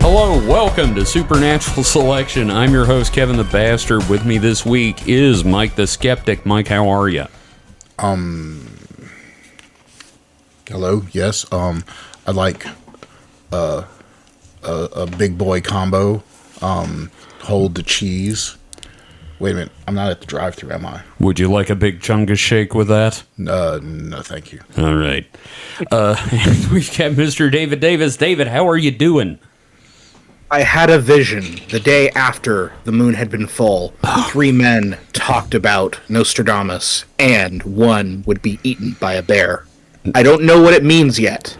Hello, welcome to Supernatural Selection. I'm your host, Kevin the Bastard. With me this week is Mike the Skeptic. Mike, how are you? Hello, yes. I like a big boy combo. Hold the cheese. Wait a minute, I'm not at the drive-thru, am I? Would you like a big chungus shake with that? No, thank you. All right. We've got Mr. David Davis. David, how are you doing? I had a vision the day after the moon had been full. 3 men talked about Nostradamus, and one would be eaten by a bear. I don't know what it means yet.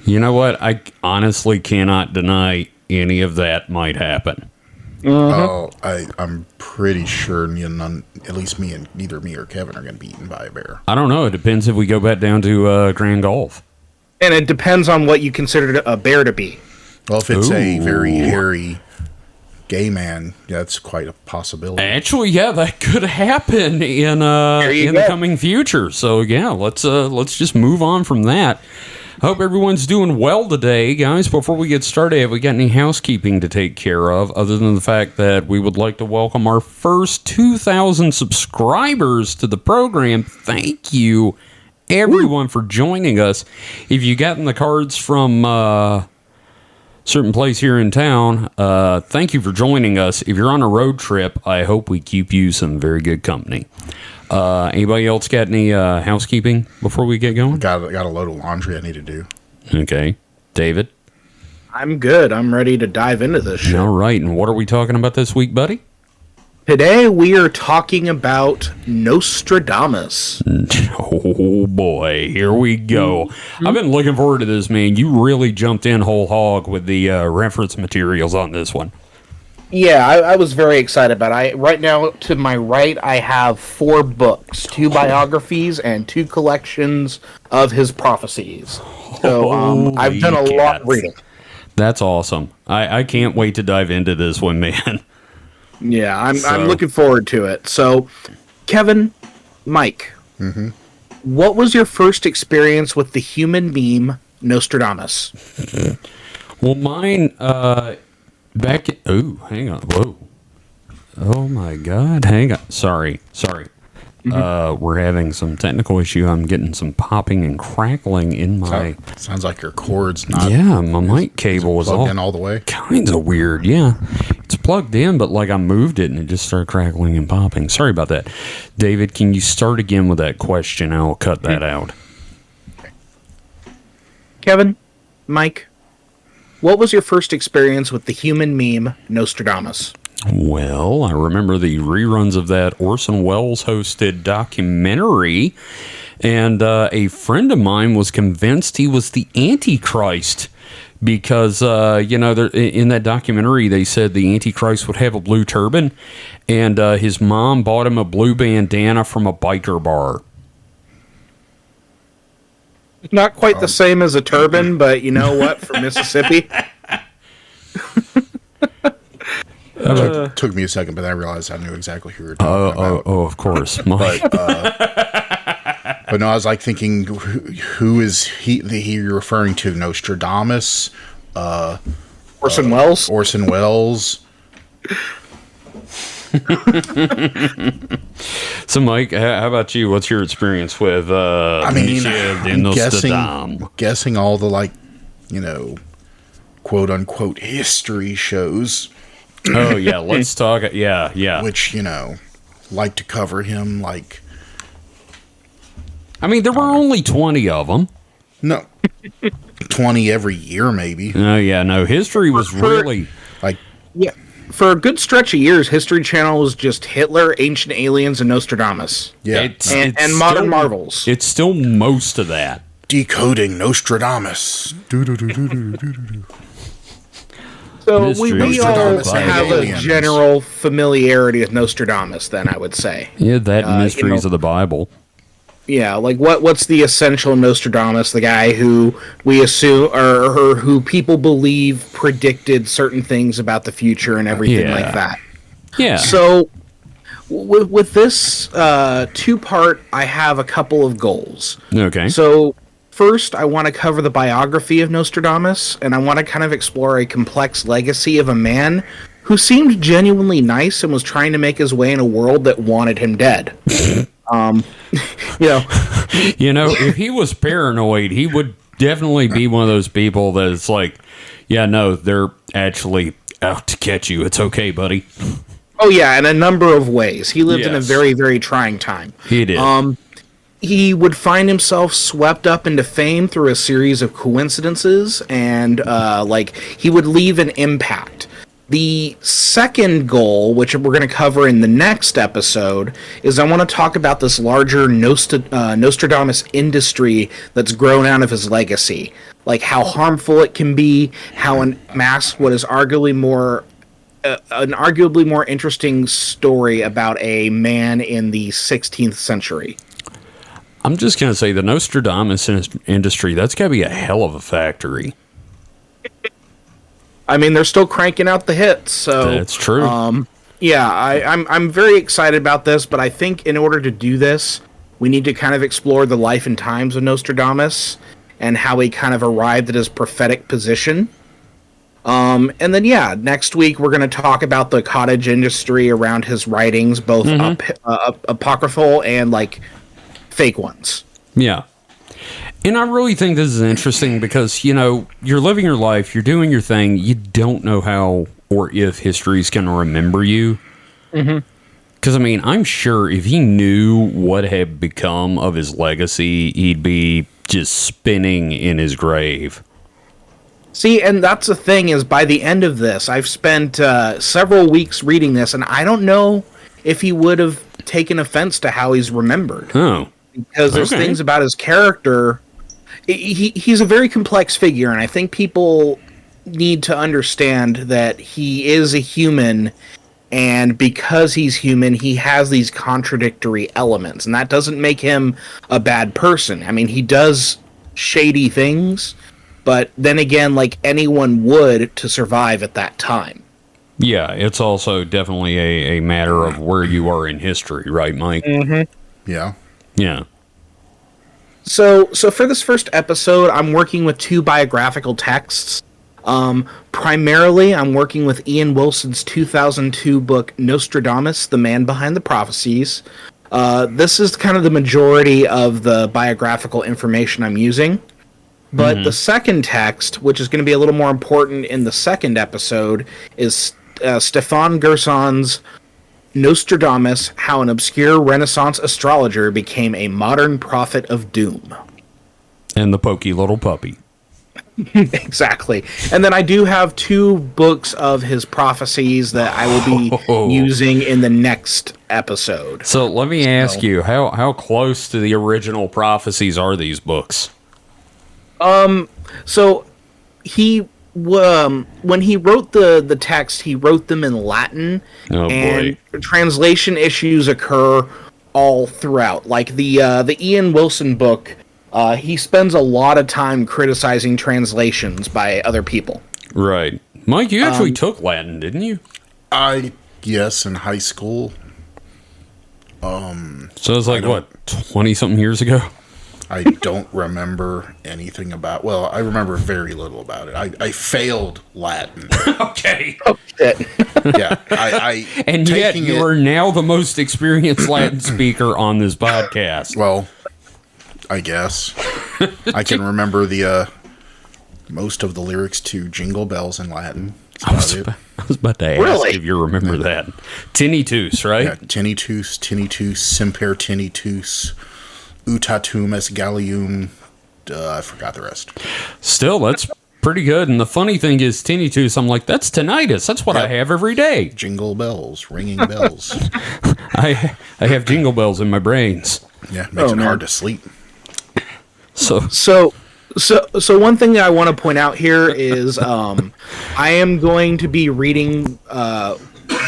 You know what? I honestly cannot deny any of that might happen. Oh, I'm pretty sure at least neither me or Kevin are going to be eaten by a bear. I don't know. It depends if we go back down to Grand Gulf. And it depends on what you consider a bear to be. Well, if it's a very hairy gay man, that's quite a possibility. Actually, yeah, that could happen in the coming future. So yeah, let's just move on from that. Hope everyone's doing well today, guys. Before we get started, have we got any housekeeping to take care of, other than the fact that we would like to welcome our first 2,000 subscribers to the program? Thank you, everyone, for joining us. If you gotten the cards from certain place here in town, thank you for joining us. If you're on a road trip, I hope we keep you some very good company. Anybody else got any housekeeping before we get going? Got a load of laundry I need to do. Okay. David? I'm good. I'm ready to dive into this shit. All right. And what are we talking about this week, buddy? Today we are talking about Nostradamus. Oh, boy. Here we go. I've been looking forward to this, man. You really jumped in whole hog with the reference materials on this one. Yeah, I was very excited about it. Right now, to my right, I have 4 books, 2 biographies, and 2 collections of his prophecies. So I've done a lot of reading. That's awesome. I can't wait to dive into this one, man. Yeah, I'm looking forward to it. So, Kevin, Mike, what was your first experience with the human meme Nostradamus? Well, mine, hang on. Whoa. Oh, my God. Hang on. Sorry. We're having some technical issue. I'm getting some popping and crackling in my... Sounds like your cord's not... Yeah, my mic cable was plugged in all the way. Kinds of weird, yeah. It's plugged in, but like I moved it and it just started crackling and popping. Sorry about that. David, can you start again with that question? I'll cut that out. Kevin, Mike, what was your first experience with the human meme Nostradamus? Well, I remember the reruns of that Orson Welles hosted documentary, and a friend of mine was convinced he was the Antichrist because, in that documentary they said the Antichrist would have a blue turban, and his mom bought him a blue bandana from a biker bar. Not quite the same as a turban, but you know what? From Mississippi. Took me a second, but I realized I knew exactly who you were talking about. Oh, of course. But no, I was like thinking, who is he referring to? Nostradamus? Orson Welles? Orson Welles. So, Mike, how about you? What's your experience with I'm guessing all the, quote-unquote history shows. Oh, yeah, let's talk. Yeah. Which, like to cover him, like... I mean, there were only 20 of them. No. 20 every year, maybe. Oh, yeah, no, history was really... Yeah. For a good stretch of years, History Channel was just Hitler, Ancient Aliens, and Nostradamus. Yeah. And Modern Marvels. It's still most of that. Decoding Nostradamus. So we all have a general familiarity with Nostradamus, then, I would say. Yeah, that Mysteries of the Bible. Yeah, like what's the essential Nostradamus? The guy who we assume, or who people believe predicted certain things about the future and everything like that. Yeah. So with this 2-part, I have a couple of goals. Okay. So First, I want to cover the biography of Nostradamus, and I want to kind of explore a complex legacy of a man who seemed genuinely nice and was trying to make his way in a world that wanted him dead. If he was paranoid, he would definitely be one of those people that's like, yeah, no, they're actually out to catch you. It's okay, buddy. Oh, yeah, in a number of ways. He lived in a Yes. very, very trying time. He did. He would find himself swept up into fame through a series of coincidences, and he would leave an impact. The second goal, which we're going to cover in the next episode, is I want to talk about this larger Nostradamus industry that's grown out of his legacy. Like how harmful it can be, how it masks what is arguably an arguably more interesting story about a man in the 16th century. I'm just going to say the Nostradamus industry, that's got to be a hell of a factory. I mean, they're still cranking out the hits, so That's true. I'm very excited about this, but I think in order to do this, we need to kind of explore the life and times of Nostradamus and how he kind of arrived at his prophetic position. And then, next week we're going to talk about the cottage industry around his writings, both apocryphal and like fake ones. Yeah. And I really think this is interesting because, you're living your life, you're doing your thing, you don't know how or if history's going to remember you. Because, I'm sure if he knew what had become of his legacy, he'd be just spinning in his grave. See, and that's the thing is, by the end of this, I've spent several weeks reading this, and I don't know if he would have taken offense to how he's remembered. Oh. Because there's things about his character. He's a very complex figure, and I think people need to understand that he is a human, and because he's human, he has these contradictory elements, and that doesn't make him a bad person. I mean, he does shady things, but then again, like anyone would to survive at that time. Yeah, it's also definitely a matter of where you are in history, right, Mike? Yeah. Yeah. So for this first episode, I'm working with two biographical texts. Primarily, I'm working with Ian Wilson's 2002 book, Nostradamus, The Man Behind the Prophecies. This is kind of the majority of the biographical information I'm using. But the second text, which is going to be a little more important in the second episode, is Stefan Gerson's Nostradamus, How an Obscure Renaissance Astrologer Became a Modern Prophet of Doom. And the pokey little puppy. Exactly. And then I do have two books of his prophecies that I will be using in the next episode. So let me ask you, how close to the original prophecies are these books? So he when he wrote the text, he wrote them in Latin, and translation issues occur all throughout. Like the Ian Wilson book, he spends a lot of time criticizing translations by other people. Right, Mike, you actually took Latin, didn't you? Yes, in high school. So it's like what, 20-something years ago? I don't remember anything about. Well, I remember very little about it. I failed Latin. Okay. Oh shit! Yeah, and yet you are now the most experienced Latin speaker on this podcast. Well, I guess I can remember the most of the lyrics to Jingle Bells in Latin. I was about to ask if you remember that. Tinnitus, right? Yeah, tinnitus, semper tinnitus. Utatum es gallium. I forgot the rest. Still, that's pretty good. And the funny thing is, tinnitus, I'm like, that's tinnitus. That's what I have every day. Jingle bells, ringing bells. I have jingle bells in my brains. Yeah, makes it hard to sleep. So one thing that I want to point out here is I am going to be reading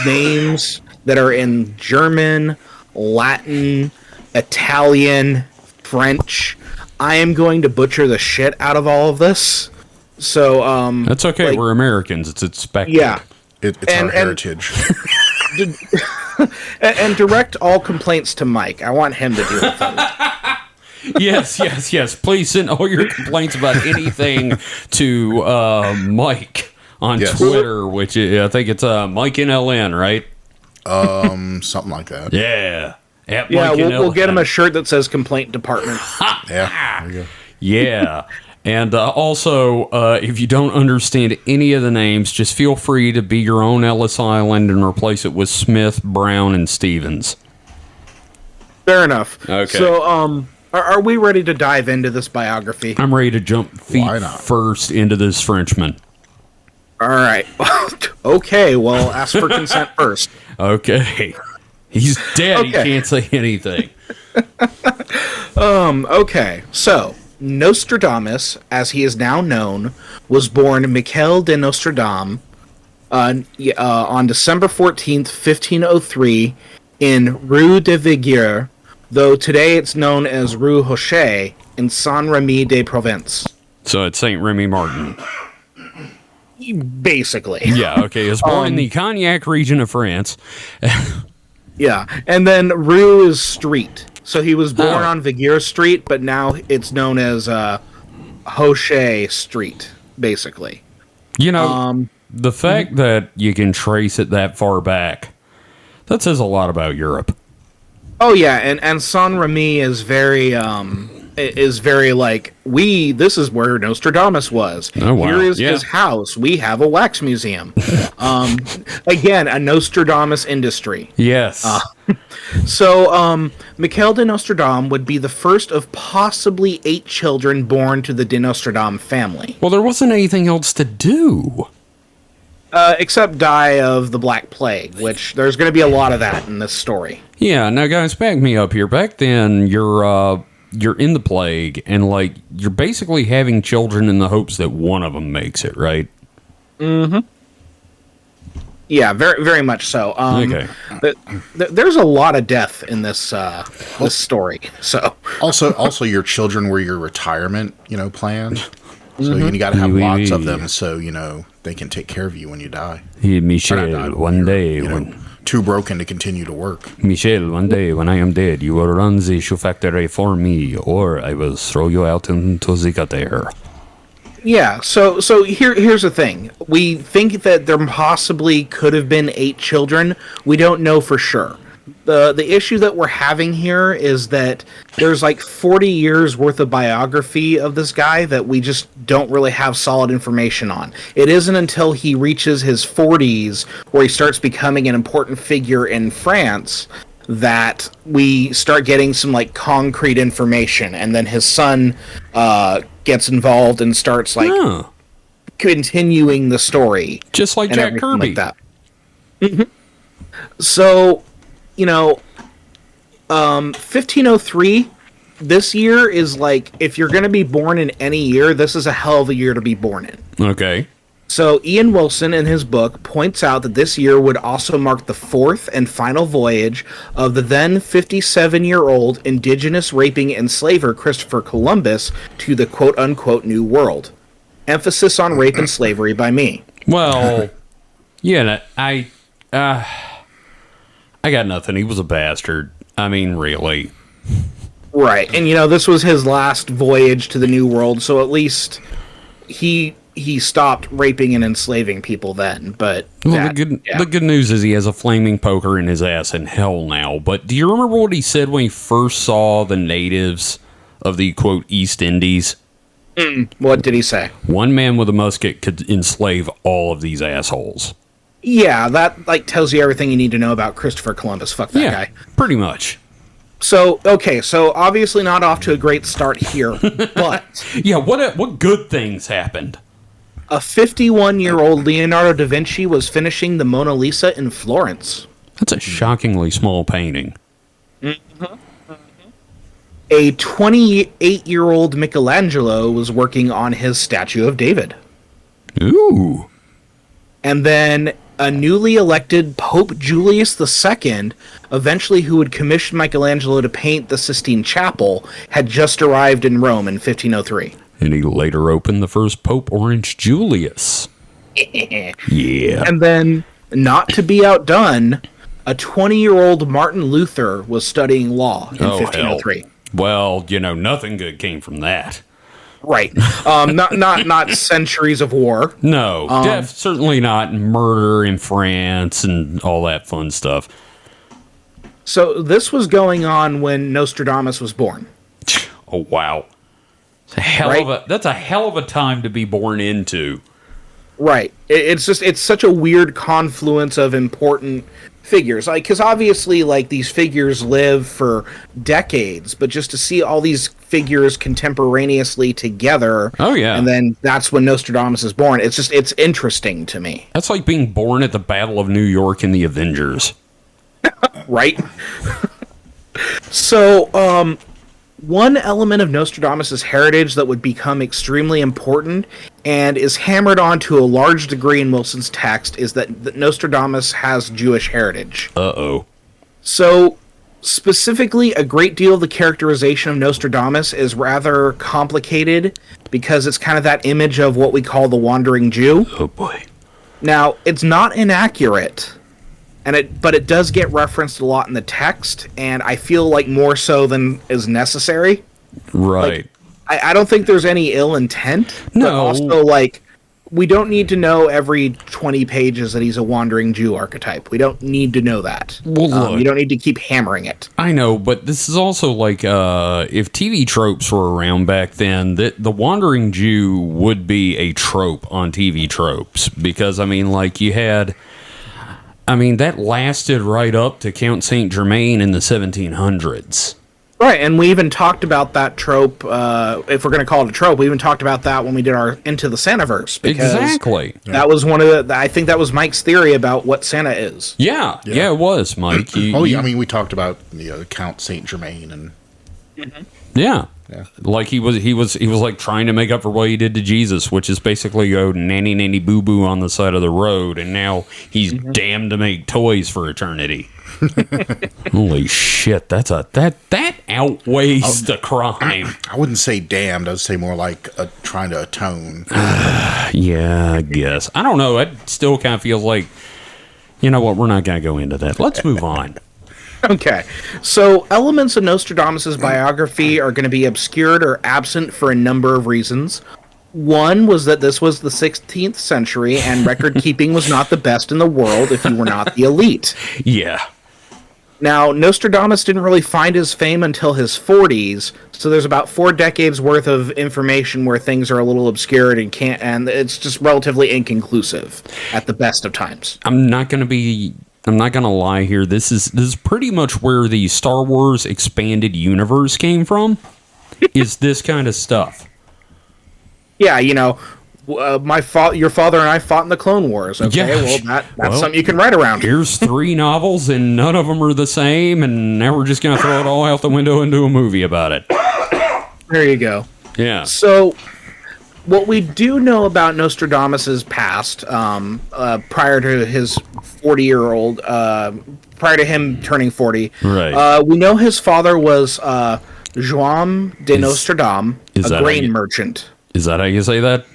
names that are in German, Latin, Italian, French. I am going to butcher the shit out of all of this. So that's okay. Like, we're Americans. It's expected. Yeah, it's our heritage. And direct all complaints to Mike. I want him to deal with them. Yes. Please send all your complaints about anything to Mike on Twitter, which I think it's Mike NLN, right? Something like that. Yeah. We'll get him a shirt that says "Complaint Department." Yeah, there you go. Yeah. And also, if you don't understand any of the names, just feel free to be your own Ellis Island and replace it with Smith, Brown, and Stevens. Fair enough. Okay. So, are we ready to dive into this biography? I'm ready to jump feet first into this Frenchman. All right. Okay, well, ask for consent first. Okay. He's dead. Okay. He can't say anything. Okay, so Nostradamus, as he is now known, was born Michel de Nostradamus on December 14th, 1503, in Rue de Viguier, though today it's known as Rue Hoche, in Saint-Remy de Provence. So it's Saint Remy Martin. Basically. Yeah, okay. He was born in the Cognac region of France. Yeah, and then Rue is street. So he was born on Viguier Street, but now it's known as Hoche Street, basically. You know, the fact that you can trace it that far back, that says a lot about Europe. Oh yeah, and Saint-Remy is very like, this is where Nostradamus was. Oh, wow. Here is his house. We have a wax museum. Again, a Nostradamus industry. Yes. So, Michel de Nostradamus would be the first of possibly 8 children born to the de Nostradamus family. Well, there wasn't anything else to do. Except die of the Black Plague, which there's going to be a lot of that in this story. Yeah, now guys, back me up here. Back then, you're in the plague, and like you're basically having children in the hopes that one of them makes it, right? Mm-hmm. Yeah, very, very much so. Okay. There's a lot of death in this this story. So also, your children were your retirement, plan. So you got to have lots of them, so they can take care of you when you die. Michel, one day when too broken to continue to work. Michel, one day when I am dead, you will run the shoe factory for me, or I will throw you out into the gutter. Yeah, so here's the thing. We think that there possibly could have been 8 children. We don't know for sure. The issue that we're having here is that there's like 40 years worth of biography of this guy that we just don't really have solid information on. It isn't until he reaches his 40s where he starts becoming an important figure in France that we start getting some like concrete information, and then his son gets involved and starts like continuing the story, just like Jack Kirby. Like that. Mm-hmm. So, 1503 this year is like, if you're going to be born in any year, this is a hell of a year to be born in. Okay. So Ian Wilson in his book points out that this year would also mark the 4th and final voyage of the then 57-year-old indigenous raping enslaver Christopher Columbus to the quote-unquote New World. Emphasis on rape and slavery by me. Well, I got nothing. He was a bastard. I mean, really. Right. And, this was his last voyage to the New World, so at least he stopped raping and enslaving people then. But the good news is he has a flaming poker in his ass in hell now. But do you remember what he said when he first saw the natives of the, quote, East Indies? What did he say? One man with a musket could enslave all of these assholes. Yeah, that tells you everything you need to know about Christopher Columbus. Fuck that guy. Pretty much. So obviously not off to a great start here, but yeah, what good things happened? A 51-year-old Leonardo da Vinci was finishing the Mona Lisa in Florence. That's a shockingly small painting. Mm-hmm. A 28-year-old Michelangelo was working on his statue of David. Ooh. And then a newly elected Pope Julius II, eventually who would commission Michelangelo to paint the Sistine Chapel, had just arrived in Rome in 1503. And he later opened the first Pope Orange Julius. Yeah. And then, not to be outdone, a 20-year-old Martin Luther was studying law in 1503. Hell. Well, nothing good came from that. Right. Not centuries of war. No, certainly not murder in France and all that fun stuff. So this was going on when Nostradamus was born. Oh, wow. That's a hell of a time to be born into. Right. It's such a weird confluence of important figures. Because obviously, these figures live for decades, but just to see all these figures contemporaneously together. Oh, yeah. And then that's when Nostradamus is born. It's interesting to me. That's like being born at the Battle of New York in the Avengers. Right? So, one element of Nostradamus' heritage that would become extremely important and is hammered on to a large degree in Wilson's text is that Nostradamus has Jewish heritage. Uh-oh. So, specifically, a great deal of the characterization of Nostradamus is rather complicated because it's kind of that image of what we call the wandering Jew. Oh, boy. Now, it's not inaccurate, but it does get referenced a lot in the text, and I feel like more so than is necessary. Right. I don't think there's any ill intent. No. But also, we don't need to know every 20 pages that he's a wandering Jew archetype. We don't need to know that. Well, look, you don't need to keep hammering it. I know, but this is also if TV tropes were around back then, the wandering Jew would be a trope on TV tropes. Because, you had... that lasted right up to Count Saint Germain in the 1700s. Right, and we even talked about that trope, if we're going to call it a trope, we even talked about that when we did our Into the Santaverse. Exactly. That was one of I think that was Mike's theory about what Santa is. Yeah, it was, Mike. We talked about Count Saint Germain and... Mm-hmm. Yeah. Like he was trying to make up for what he did to Jesus, which is basically go nanny nanny boo boo on the side of the road, and now he's damned to make toys for eternity. Holy shit, that outweighs the crime. I wouldn't say damned, I'd say more like trying to atone. Yeah, I guess. I don't know. It still kind of feels like, you know what, we're not going to go into that. Let's move on. Okay, so elements of Nostradamus' biography are going to be obscured or absent for a number of reasons. One was that this was the 16th century, and record-keeping was not the best in the world if you were not the elite. Yeah. Now, Nostradamus didn't really find his fame until his 40s, so there's about 4 decades worth of information where things are a little obscured and it's just relatively inconclusive at the best of times. I'm not going to lie here. This is pretty much where the Star Wars expanded universe came from. Is this kind of stuff? Yeah, your father and I fought in the Clone Wars. Okay, yeah. That's something you can write around. Here's 3 novels, and none of them are the same, and now we're just going to throw it all out the window and do a movie about it. There you go. Yeah. So, what we do know about Nostradamus' past, prior to his 40-year-old, prior to him turning 40, right? We know his father was Joam de Nostradamus, a grain merchant. Is that how you say that?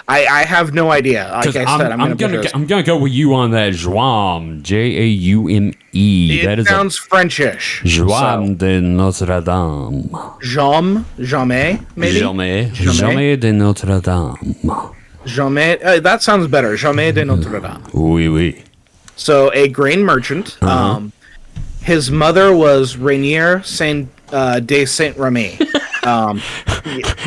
I have no idea. Like I said, I'm gonna go with you on that. Joam, Jaume. It sounds Frenchish. Joam de Notre-Dame. Jamais, maybe. Jamais de Notre-Dame. Jamais. That sounds better. Jamais de Notre-Dame. Oui, oui. So a grain merchant. His mother was Rainier de Saint-Remy.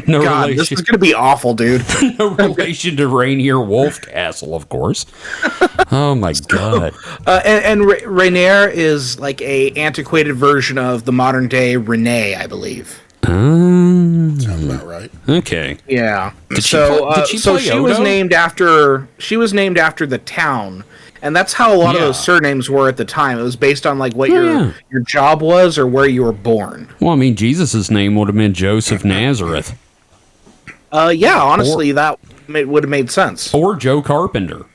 No God, relation. This is going to be awful, dude. No relation to Rainier Wolfcastle, of course. Oh my God. And Rainier is like a antiquated version of the modern day Renee, I believe. Sounds about right. Okay. Yeah. Did she was named after the town. And that's how a lot of those surnames were at the time. It was based on like what your job was or where you were born. Well, I mean, Jesus' name would have been Joseph Nazareth. Honestly, that would have made sense. Or Joe Carpenter.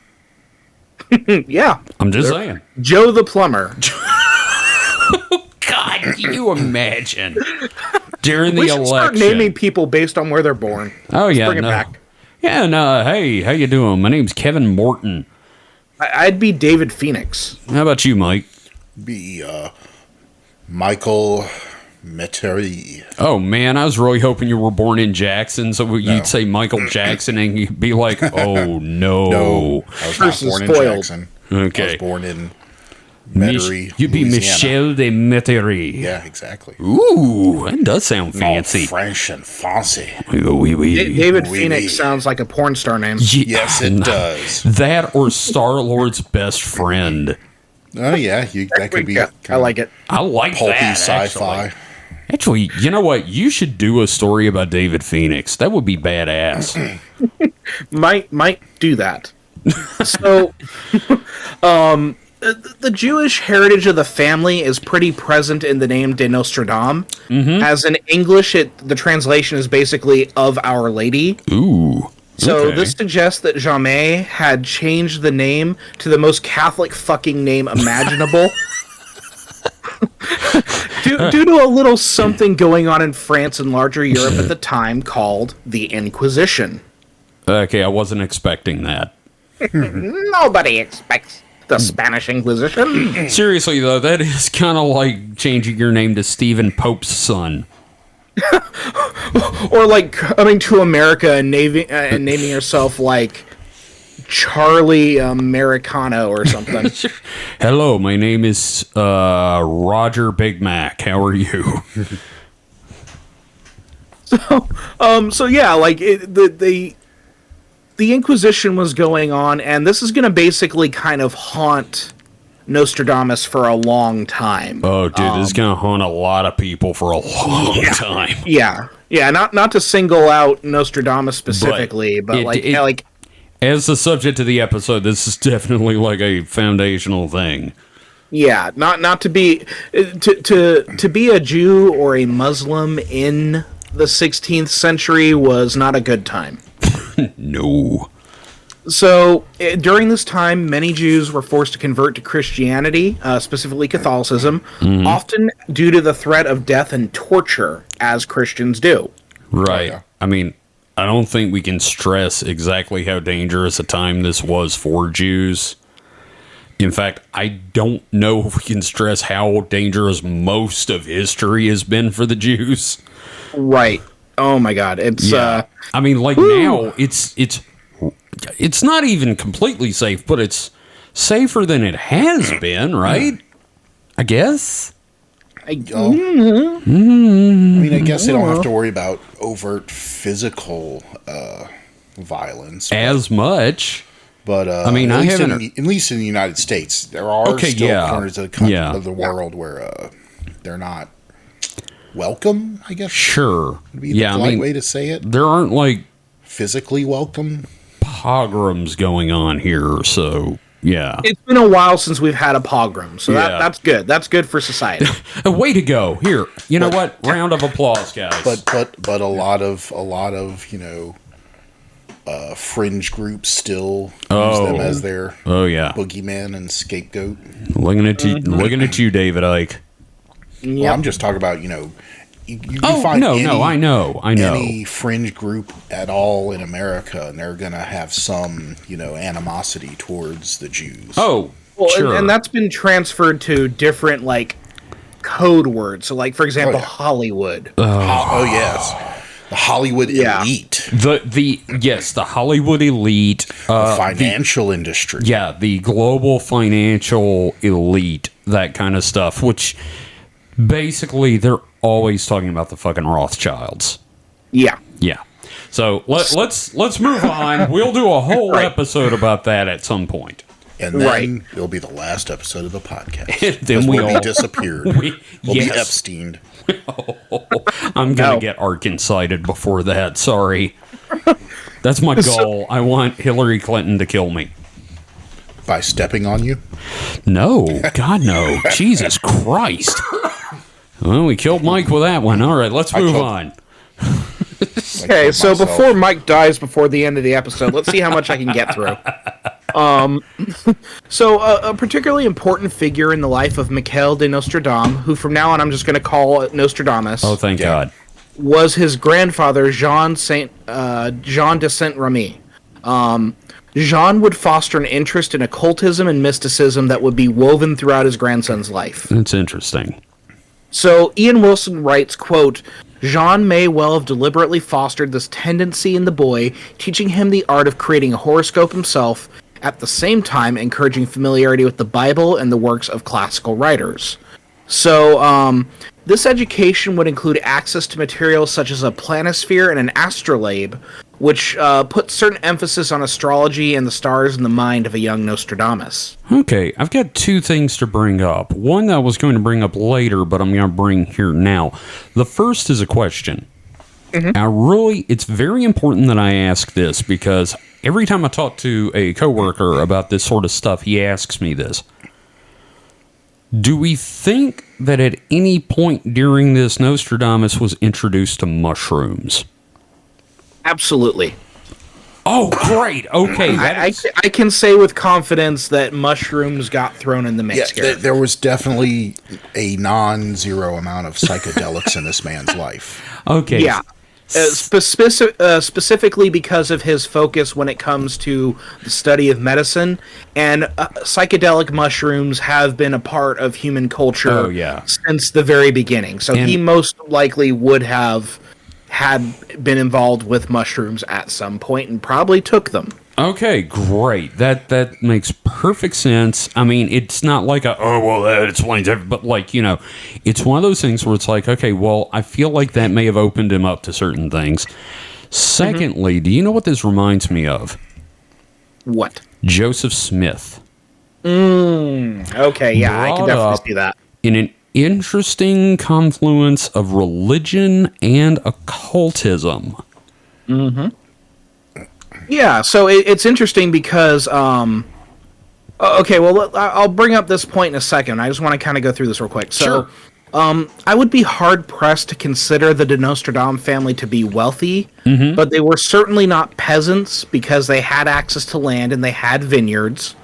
Yeah. I'm just saying. Joe the plumber. God, can you imagine? During the election. Start naming people based on where they're born. Oh, yeah. Bring it back. Yeah, no. Hey, how you doing? My name's Kevin Morton. I'd be David Phoenix. How about you, Mike? Be Michael Metairie. Oh, man, I was really hoping you were born in Jackson, so you'd say Michael Jackson, and you'd be like, oh, no. No, I was not born in Jackson. Okay. I was born in Metairie, You'd be Michel de Metairie. Yeah, exactly. Ooh, that does sound fancy. French and fancy. Oui, oui. David Phoenix sounds like a porn star name. Yes, it does. That or Star-Lord's best friend. Oh, yeah, that could be. I like it. I like Pulpy that, sci-fi. Actually, you know what? You should do a story about David Phoenix. That would be badass. might do that. So, the Jewish heritage of the family is pretty present in the name de Nostradamus. Mm-hmm. As in English, the translation is basically of Our Lady. Ooh. So this suggests that Jamais had changed the name to the most Catholic fucking name imaginable. due to a little something going on in France and larger Europe at the time called the Inquisition. Okay, I wasn't expecting that. Nobody expects the Spanish Inquisition. Seriously, though, that is kind of like changing your name to Stephen Pope's son. Or like coming to America and naming yourself like Charlie Americano or something. Hello, my name is Roger Big Mac. How are you? So yeah, like the Inquisition was going on, and this is going to basically kind of haunt Nostradamus for a long time. Oh, dude, this is going to haunt a lot of people for a long time. Yeah. Not to single out Nostradamus specifically, but like as the subject of the episode, this is definitely like a foundational thing. Yeah, not to be to be a Jew or a Muslim in the 16th century was not a good time. No. So, during this time, many Jews were forced to convert to Christianity, specifically Catholicism, often due to the threat of death and torture, as Christians do. Right. I mean, I don't think we can stress exactly how dangerous a time this was for Jews. In fact, I don't know if we can stress how dangerous most of history has been for the Jews. Right. Oh my God. It's I mean, like now it's not even completely safe, but it's safer than it has been, right? I guess. I mean, I guess they don't have to worry about overt physical violence as much. But I mean, at least in the United States, there are still corners of the world where they're not welcome, I guess. Sure. Would be the polite way to say it. There aren't like physically welcome pogroms going on here, so yeah. It's been a while since we've had a pogrom, so that's good. That's good for society. Way to go! Here, you know what? Round of applause, guys. But a lot of fringe groups still use them as their boogeyman and scapegoat. Looking at you, David Icke. Yep. Well, I'm just talking about you find I know any fringe group at all in America, and they're gonna have some animosity towards the Jews. Oh, well, sure. And that's been transferred to different like code words. So, like for example, Hollywood. Oh yes, the Hollywood elite. The Hollywood elite. The financial industry. Yeah, the global financial elite. That kind of stuff, which. Basically, they're always talking about the fucking Rothschilds. Yeah. So let's move on. We'll do a whole episode about that at some point. And then it'll be the last episode of the podcast. And then we'll be disappeared. We'll be Epsteined. I'm going to get Arkansas-ited before that. Sorry. That's my goal. I want Hillary Clinton to kill me. By stepping on you? No. God, no. Jesus Christ. Well, we killed Mike with that one. All right, let's move on. Okay, so before Mike dies before the end of the episode, let's see how much I can get through. So a particularly important figure in the life of Michel de Nostradamus, who from now on I'm just going to call it Nostradamus. Oh, thank God. Was his grandfather, Jean de Saint-Remy. Jean would foster an interest in occultism and mysticism that would be woven throughout his grandson's life. That's interesting. So Ian Wilson writes, quote, Jean may well have deliberately fostered this tendency in the boy, teaching him the art of creating a horoscope himself, at the same time encouraging familiarity with the Bible and the works of classical writers. So, this education would include access to materials such as a planisphere and an astrolabe, which put certain emphasis on astrology and the stars in the mind of a young Nostradamus. Okay, I've got two things to bring up. One that I was going to bring up later, but I'm going to bring here now. The first is a question. Now, it's very important that I ask this because every time I talk to a coworker about this sort of stuff, he asks me this. Do we think that at any point during this, Nostradamus was introduced to mushrooms? Absolutely. Oh, great. Okay. I can say with confidence that mushrooms got thrown in the mix here. There was definitely a non-zero amount of psychedelics in this man's life. Okay. Yeah. Specifically because of his focus when it comes to the study of medicine, and psychedelic mushrooms have been a part of human culture since the very beginning. So he most likely would have had been involved with mushrooms at some point and probably took them. Okay, great. That makes perfect sense. I mean, it's not like that explains everything, but like, it's one of those things where it's like, okay, well, I feel like that may have opened him up to certain things. Secondly, do you know what this reminds me of? What? Joseph Smith. Okay, yeah, I can definitely see that. In an interesting confluence of religion and occultism. Yeah, so it's interesting because, okay, well, I'll bring up this point in a second. I just want to kind of go through this real quick. So, I would be hard-pressed to consider the de Nostradamus family to be wealthy, but they were certainly not peasants because they had access to land and they had vineyards.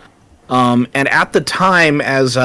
And at the time, as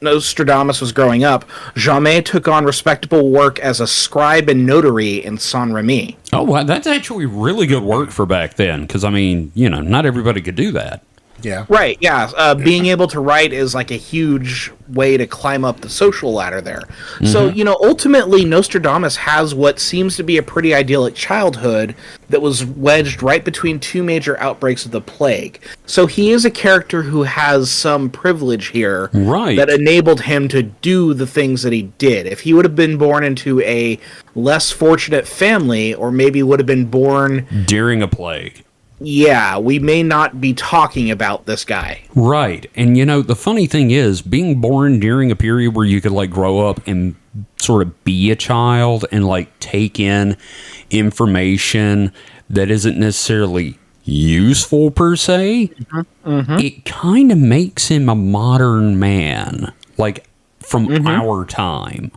Nostradamus was growing up, Jamais took on respectable work as a scribe and notary in Saint-Remy. Oh, well, that's actually really good work for back then, because, I mean, not everybody could do that. Yeah. Right, yeah. Being able to write is like a huge way to climb up the social ladder there. So, ultimately, Nostradamus has what seems to be a pretty idyllic childhood that was wedged right between two major outbreaks of the plague. So he is a character who has some privilege here that enabled him to do the things that he did. If he would have been born into a less fortunate family, or maybe would have been born during a plague, yeah, we may not be talking about this guy. Right. And, the funny thing is, being born during a period where you could, grow up and sort of be a child and, take in information that isn't necessarily useful per se, it kind of makes him a modern man, from our time.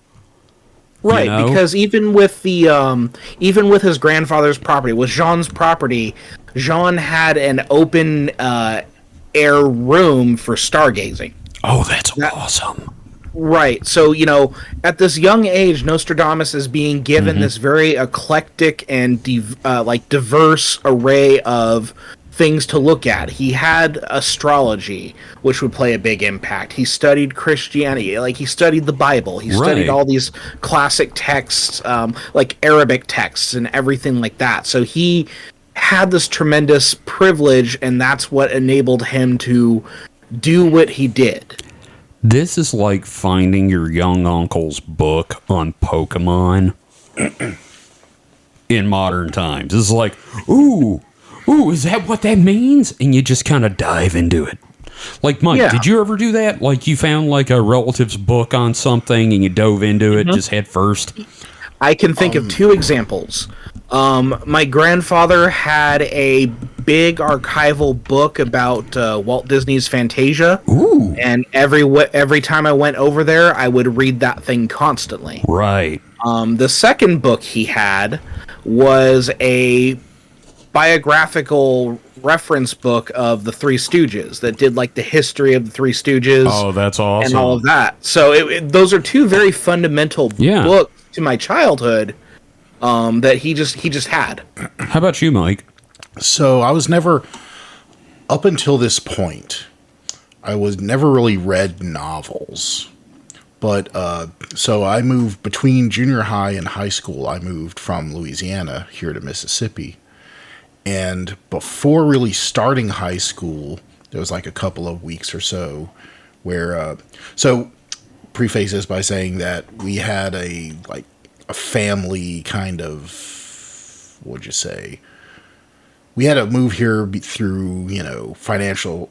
Right, because even with his grandfather's property, with Jean's property, Jean had an open air room for stargazing. Oh, that's awesome. Right. So, at this young age, Nostradamus is being given this very eclectic and diverse array of things to look at. He had astrology, which would play a big impact. He studied Christianity, he studied the Bible. He studied all these classic texts, like Arabic texts and everything like that. So he had this tremendous privilege, and that's what enabled him to do what he did. This is like finding your young uncle's book on Pokemon in modern times. It's like, ooh, is that what that means? And you just kind of dive into it. Like, Mike, did you ever do that? Like, you found, a relative's book on something and you dove into it just head first? I can think of two examples. My grandfather had a big archival book about Walt Disney's Fantasia. Ooh. And every time I went over there, I would read that thing constantly. Right. The second book he had was a biographical reference book of the Three Stooges that did the history of the Three Stooges. Oh, that's awesome. And all of that. So those are two very fundamental books to my childhood that he just had. How about you, Mike? So I was never, up until this point, I was never really read novels. But so I moved between junior high and high school. I moved from Louisiana here to Mississippi. And before really starting high school, there was like a couple of weeks or so where, so preface this by saying that we had a family kind of, what'd you say? We had to move here through, financial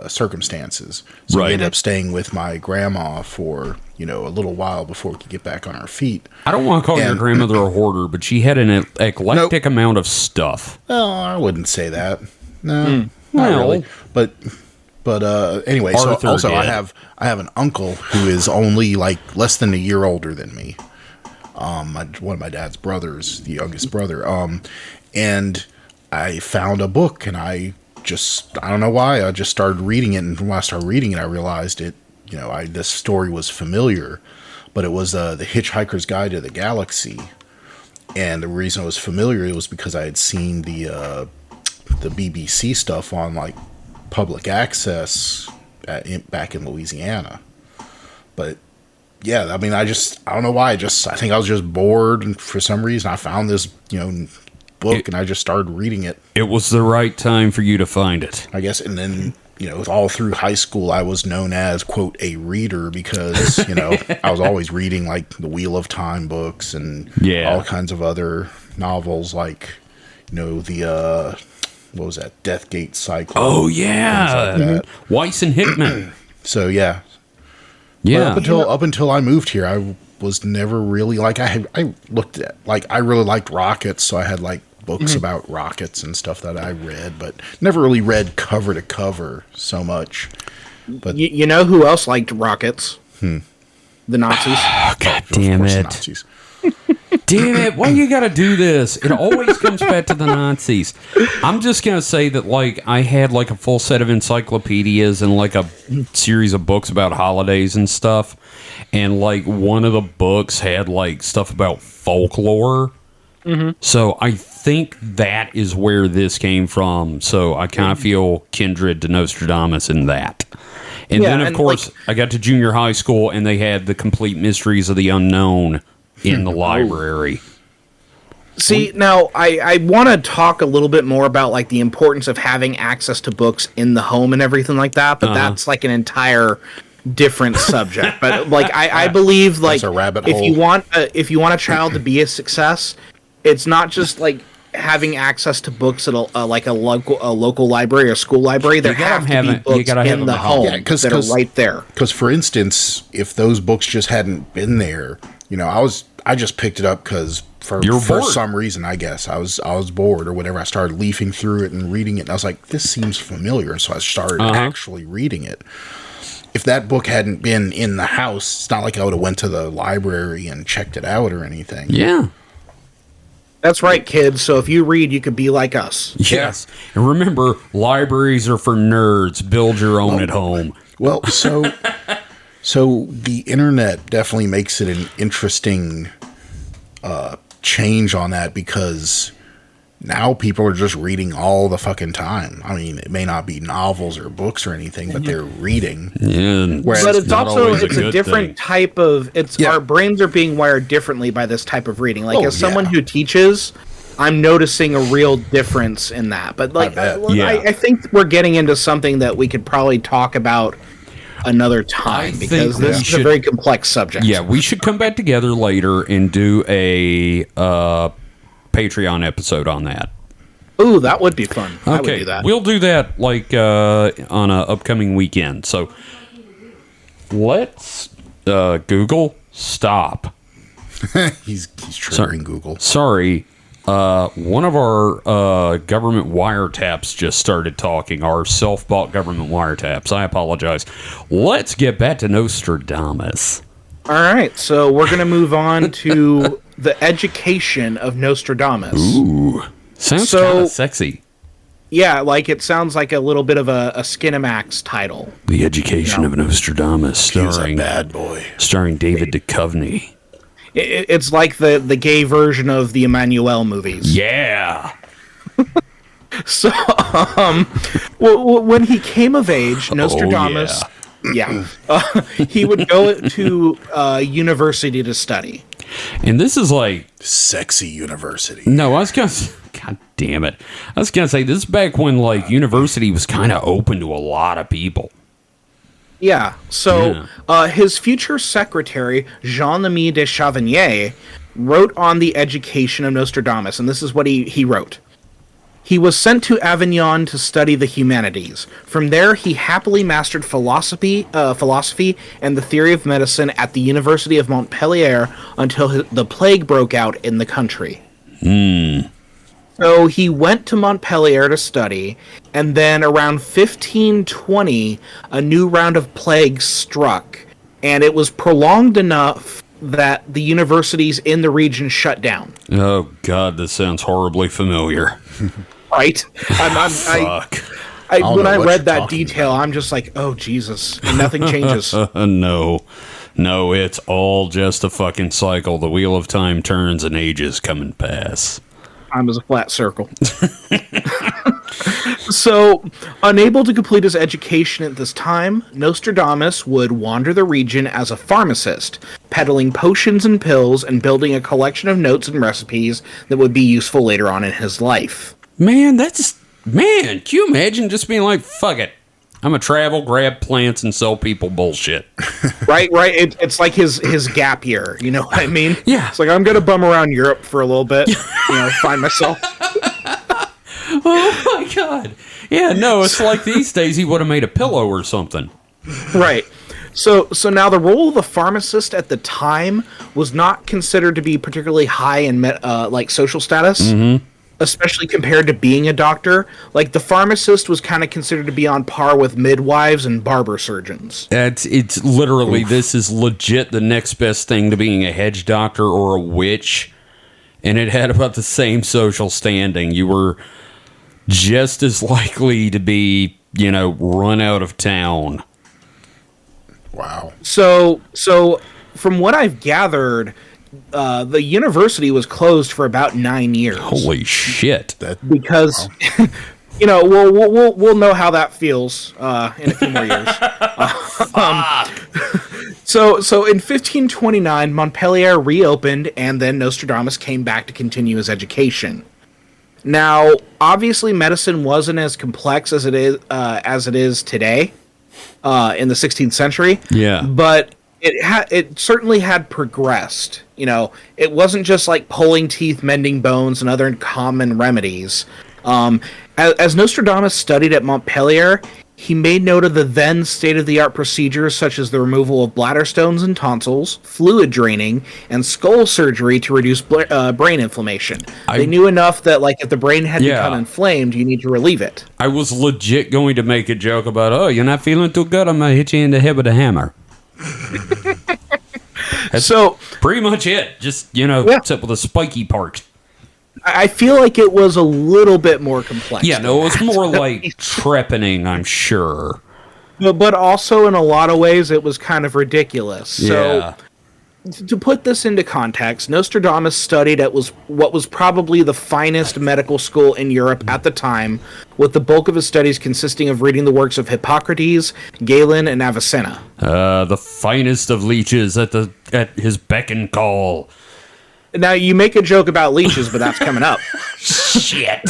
circumstances. So we ended up staying with my grandma for, a little while before we could get back on our feet. I don't want to call your grandmother a hoarder, but she had an eclectic amount of stuff. Oh, I wouldn't say that. No, not really. But anyway, Arthur so also did. I have an uncle who is only like less than a year older than me. One of my dad's brothers, the youngest brother. And I found a book, and I don't know why, I just started reading it, and when I started reading it, I realized this story was familiar, but it was The Hitchhiker's Guide to the Galaxy, and the reason it was familiar was because I had seen the BBC stuff on like public access back in Louisiana. But yeah, I mean, I don't know why, I think I was just bored, and for some reason I found this, book, and I just started reading it. It was the right time for you to find it, I guess. And then, all through high school, I was known as, quote, a reader because, I was always reading like the Wheel of Time books and all kinds of other novels, like, the, what was that? Deathgate Cycle. Oh, yeah. Like Weiss and Hickman. So, yeah. Yeah. Up until I moved here, I was never really like, I looked at, like, I really liked rockets, so I had like books about rockets and stuff that I read, but never really read cover to cover so much. But you know who else liked rockets? The Nazis. Oh, God damn it. Nazis. Damn it, why you gotta do this? It always comes back to the Nazis. I'm just gonna say that, like, I had like a full set of encyclopedias and like a series of books about holidays and stuff, and like one of the books had like stuff about folklore. So I think that is where this came from. So I kind of feel kindred to Nostradamus in that. And then, of course, I got to junior high school, and they had the Complete Mysteries of the Unknown in the library. See, now, I want to talk a little bit more about, like, the importance of having access to books in the home and everything like that, but that's, like, an entire different subject. But, like, I believe, like, a rabbit if hole. you want a child to be a success, it's not just, like, having access to books at a local library or school library. There have to be books in the home that are right there. Because, for instance, if those books just hadn't been there, I just picked it up because for some reason, I guess I was bored or whatever. I started leafing through it and reading it, and I was like, this seems familiar, so I started actually reading it. If that book hadn't been in the house, it's not like I would have went to the library and checked it out or anything. Yeah. That's right, kids. So if you read, you could be like us. Yes. And remember, libraries are for nerds. Build your own at home. Well, so the internet definitely makes it an interesting change on that, because now people are just reading all the fucking time. I mean, it may not be novels or books or anything, but they're reading. Yeah, but it's also a different type of our brains are being wired differently by this type of reading. Like, as someone who teaches, I'm noticing a real difference in that. But like, I think we're getting into something that we could probably talk about another time, because this is a very complex subject. Yeah, we should come back together later and do a Patreon episode on that. Ooh, that would be fun. Okay, I would do that. We'll do that like on an upcoming weekend. So let's Google stop. he's triggering Google. Sorry. One of our government wiretaps just started talking. Our self-bought government wiretaps. I apologize. Let's get back to Nostradamus. All right, so we're going to move on to the education of Nostradamus. Ooh, sounds kind of sexy. Yeah, like it sounds like a little bit of a Skinamax title. The Education of Nostradamus, starring bad boy, starring David Duchovny. It's like the gay version of the Emmanuel movies. Yeah. So, when he came of age, Nostradamus Yeah. He would go to university to study. And this is like... Sexy university. No, I was going to... God damn it. I was going to say, this is back when, like, university was kind of open to a lot of people. Yeah. So his future secretary, Jean-Louis de Chavigny, wrote on the education of Nostradamus, and this is what he wrote. He was sent to Avignon to study the humanities. From there, he happily mastered philosophy and the theory of medicine at the University of Montpellier until the plague broke out in the country. So he went to Montpellier to study, and then around 1520, a new round of plague struck, and it was prolonged enough that the universities in the region shut down. Oh, God, this sounds horribly familiar. Right? Fuck. When I read that detail, I'm just like, oh, Jesus. And nothing changes. No, it's all just a fucking cycle. The wheel of time turns and ages come and pass. Time is a flat circle. So, unable to complete his education at this time, Nostradamus would wander the region as a pharmacist, peddling potions and pills and building a collection of notes and recipes that would be useful later on in his life. Man, can you imagine just being like, fuck it, I'm gonna travel, grab plants, and sell people bullshit. Right. It's like his gap year. You know what I mean? Yeah. It's like, I'm gonna bum around Europe for a little bit. Find myself. Oh my God. Yeah, no, it's like these days he would have made a pillow or something. Right. So now the role of the pharmacist at the time was not considered to be particularly high in like social status. Mm-hmm. Especially compared to being a doctor. Like, the pharmacist was kind of considered to be on par with midwives and barber surgeons. It's literally, this is legit the next best thing to being a hedge doctor or a witch. And it had about the same social standing. You were just as likely to be, run out of town. Wow. So from what I've gathered, the university was closed for about 9 years. Holy shit! Because we'll know how that feels in a few more years. So in 1529, Montpellier reopened, and then Nostradamus came back to continue his education. Now, obviously, medicine wasn't as complex as it is today in the 16th century. Yeah, but it certainly had progressed. It wasn't just like pulling teeth, mending bones, and other common remedies. As Nostradamus studied at Montpellier, he made note of the then state-of-the-art procedures such as the removal of bladder stones and tonsils, fluid draining, and skull surgery to reduce brain inflammation. They knew enough that, like, if the brain had become inflamed, you need to relieve it. I was legit going to make a joke about, oh, you're not feeling too good, I'm going to hit you in the head with a hammer. That's so pretty much it. Just, except with a spiky part. I feel like it was a little bit more complex. Yeah, no, it was more like trepanning, I'm sure. But also, in a lot of ways, it was kind of ridiculous. So, to put this into context, Nostradamus studied at what was probably the finest medical school in Europe at the time, with the bulk of his studies consisting of reading the works of Hippocrates, Galen, and Avicenna. The finest of leeches at his beck and call. Now, you make a joke about leeches, but that's coming up. Shit.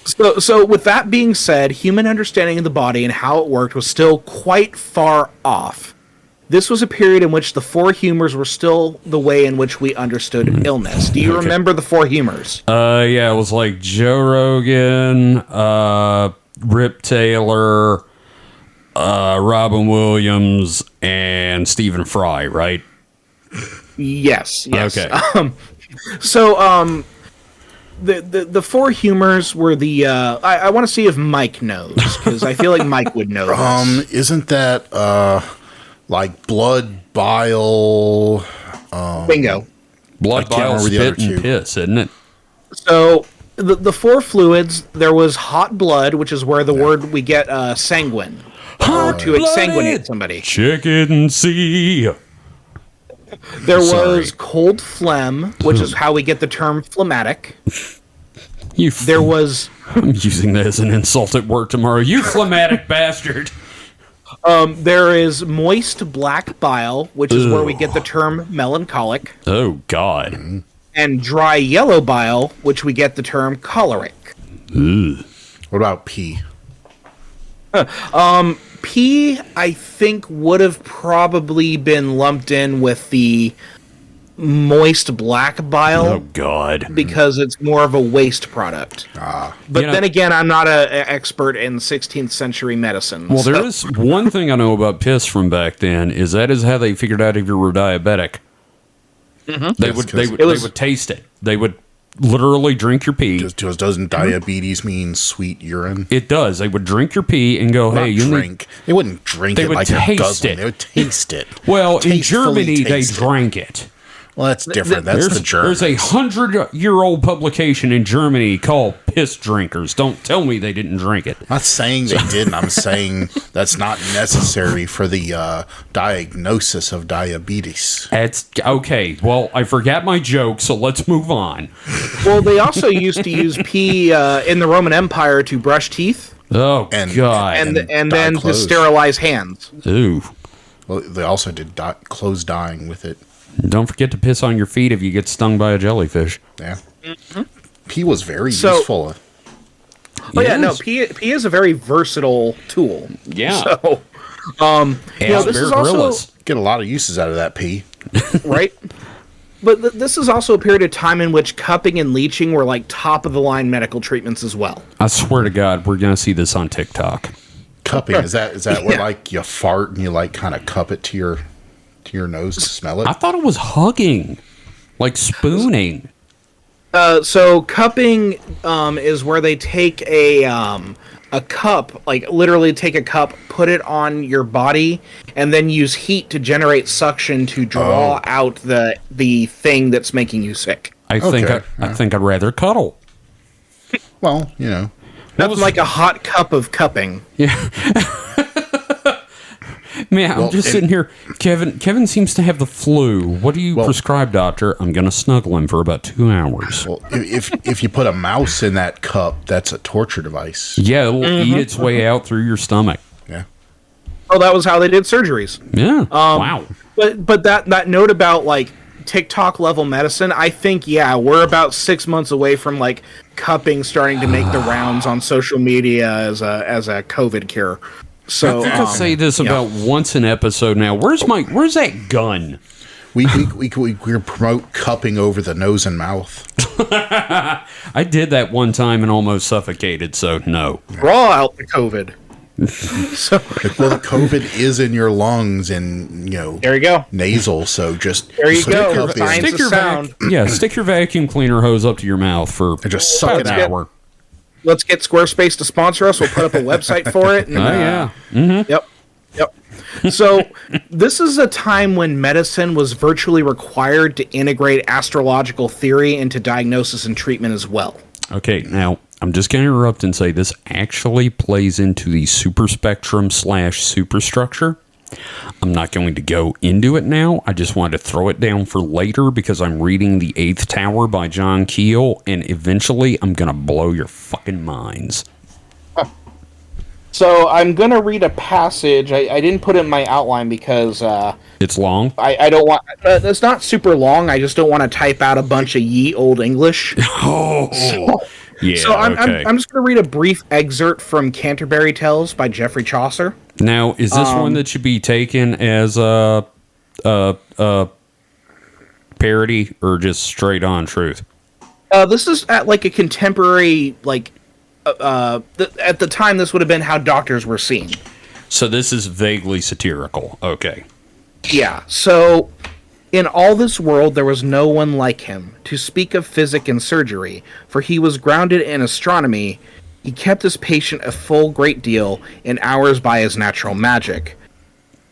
So with that being said, human understanding of the body and how it worked was still quite far off. This was a period in which the four humors were still the way in which we understood illness. Do you remember the four humors? Yeah, it was like Joe Rogan, Rip Taylor, Robin Williams, and Stephen Fry, right? Yes. Okay. The four humors were the I want to see if Mike knows, because I feel like Mike would know this. Isn't that like blood, bile, bingo, blood, bile, spit, and piss, isn't it? So the four fluids, there was hot blood, which is where the word we get sanguine, or to exsanguinate somebody. Check it and see. There was cold phlegm, which is how we get the term phlegmatic. I'm using that as an insult at work tomorrow. You phlegmatic bastard. There is moist black bile, which is where we get the term melancholic, Oh, God. and dry yellow bile, which we get the term choleric. Ugh. What about pee? Pee, I think, would have probably been lumped in with the moist black bile. Oh, God. Because it's more of a waste product. But then again, I'm not an expert in 16th century medicine. Well, there is one thing I know about piss from back then is that is how they figured out if you were diabetic. Mm-hmm. They would taste it. They would literally drink your pee. Doesn't diabetes mean sweet urine? It does. They would drink your pee and go, "Hey, you drink." They wouldn't drink They it would like taste a guzzling. it. They would taste it. Well, in Tastefully Germany, they taste it. drank it. Well, that's different. That's the Germans. There's a 100-year-old publication in Germany called Piss Drinkers. Don't tell me they didn't drink it. I'm not saying they didn't. I'm saying that's not necessary for the diagnosis of diabetes. That's okay. Well, I forgot my joke, so let's move on. Well, they also used to use pee in the Roman Empire to brush teeth. Oh, God. And then to sterilize hands. Ooh. Well, they also did clothes dyeing with it. Don't forget to piss on your feet if you get stung by a jellyfish. Yeah. Mm-hmm. Pee was very useful. Oh, yeah, no, pee is a very versatile tool. Yeah. So, this is also... Get a lot of uses out of that pee. Right? But this is also a period of time in which cupping and leeching were like top-of-the-line medical treatments as well. I swear to God, we're going to see this on TikTok. Cupping, is that where like you fart and you like kind of cup it to your nose to smell it? I thought it was hugging, like spooning. So cupping is where they take a cup, like literally take a cup, put it on your body, and then use heat to generate suction to draw out the thing that's making you sick. I think I'd rather cuddle. Well, you know. That's like a hot cup of cupping. Yeah. Man, I'm just sitting here. Kevin seems to have the flu. What do you prescribe, doctor? I'm going to snuggle him for about 2 hours. Well, if you put a mouse in that cup, that's a torture device. Yeah, it'll eat its way out through your stomach. Yeah. Oh, that was how they did surgeries. Yeah. Wow. But that note about like TikTok level medicine, I think we're about 6 months away from like cupping starting to make the rounds on social media as a COVID cure. So I think I say this about once an episode now. Where's that gun? We promote cupping over the nose and mouth. I did that one time and almost suffocated, so no. Draw out the COVID. Well, the COVID is in your lungs and there you go, nasal. So just there you go. Stick your sound. Stick your vacuum cleaner hose up to your mouth for and just suck it out. Let's get Squarespace to sponsor us. We'll put up a website for it. And, Yep. So this is a time when medicine was virtually required to integrate astrological theory into diagnosis and treatment as well. Okay, now I'm just going to interrupt and say this actually plays into the superspectrum / superstructure. I'm not going to go into it now. I just wanted to throw it down for later because I'm reading The Eighth Tower by John Keel, and eventually I'm going to blow your fucking minds. So I'm going to read a passage. I didn't put it in my outline because... it's long? I don't want... it's not super long. I just don't want to type out a bunch of ye old English. Yeah, so I'm just going to read a brief excerpt from Canterbury Tales by Geoffrey Chaucer. Now, is this one that should be taken as a parody or just straight on truth? This is at like a contemporary, like at the time this would have been how doctors were seen. So this is vaguely satirical. Okay. Yeah. So in all this world there was no one like him to speak of physic and surgery, for he was grounded in astronomy. He kept his patient a full great deal in hours by his natural magic.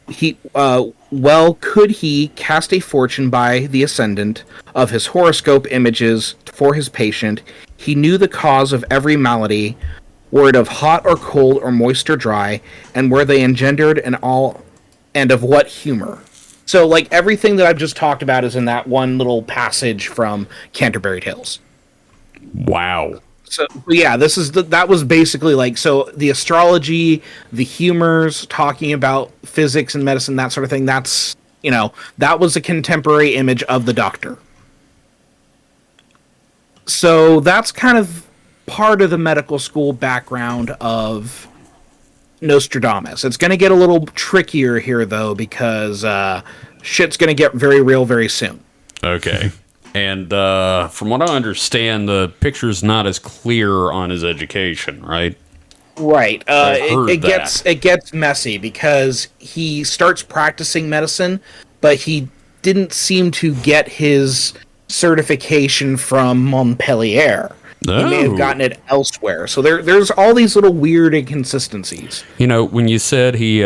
Could he cast a fortune by the ascendant of his horoscope images for his patient. He knew the cause of every malady, were it of hot or cold or moist or dry, and where they engendered and of what humor. So, like, everything that I've just talked about is in that one little passage from Canterbury Tales. Wow. So yeah, that was basically like, so the astrology, the humors, talking about physics and medicine, that sort of thing. That's, that was a contemporary image of the Doctor. So that's kind of part of the medical school background of Nostradamus. It's going to get a little trickier here, though, because shit's going to get very real very soon. Okay. And from what I understand, the picture's not as clear on his education, right? Right. It gets messy because he starts practicing medicine, but he didn't seem to get his certification from Montpellier. Oh. He may have gotten it elsewhere. So there's all these little weird inconsistencies. When you said he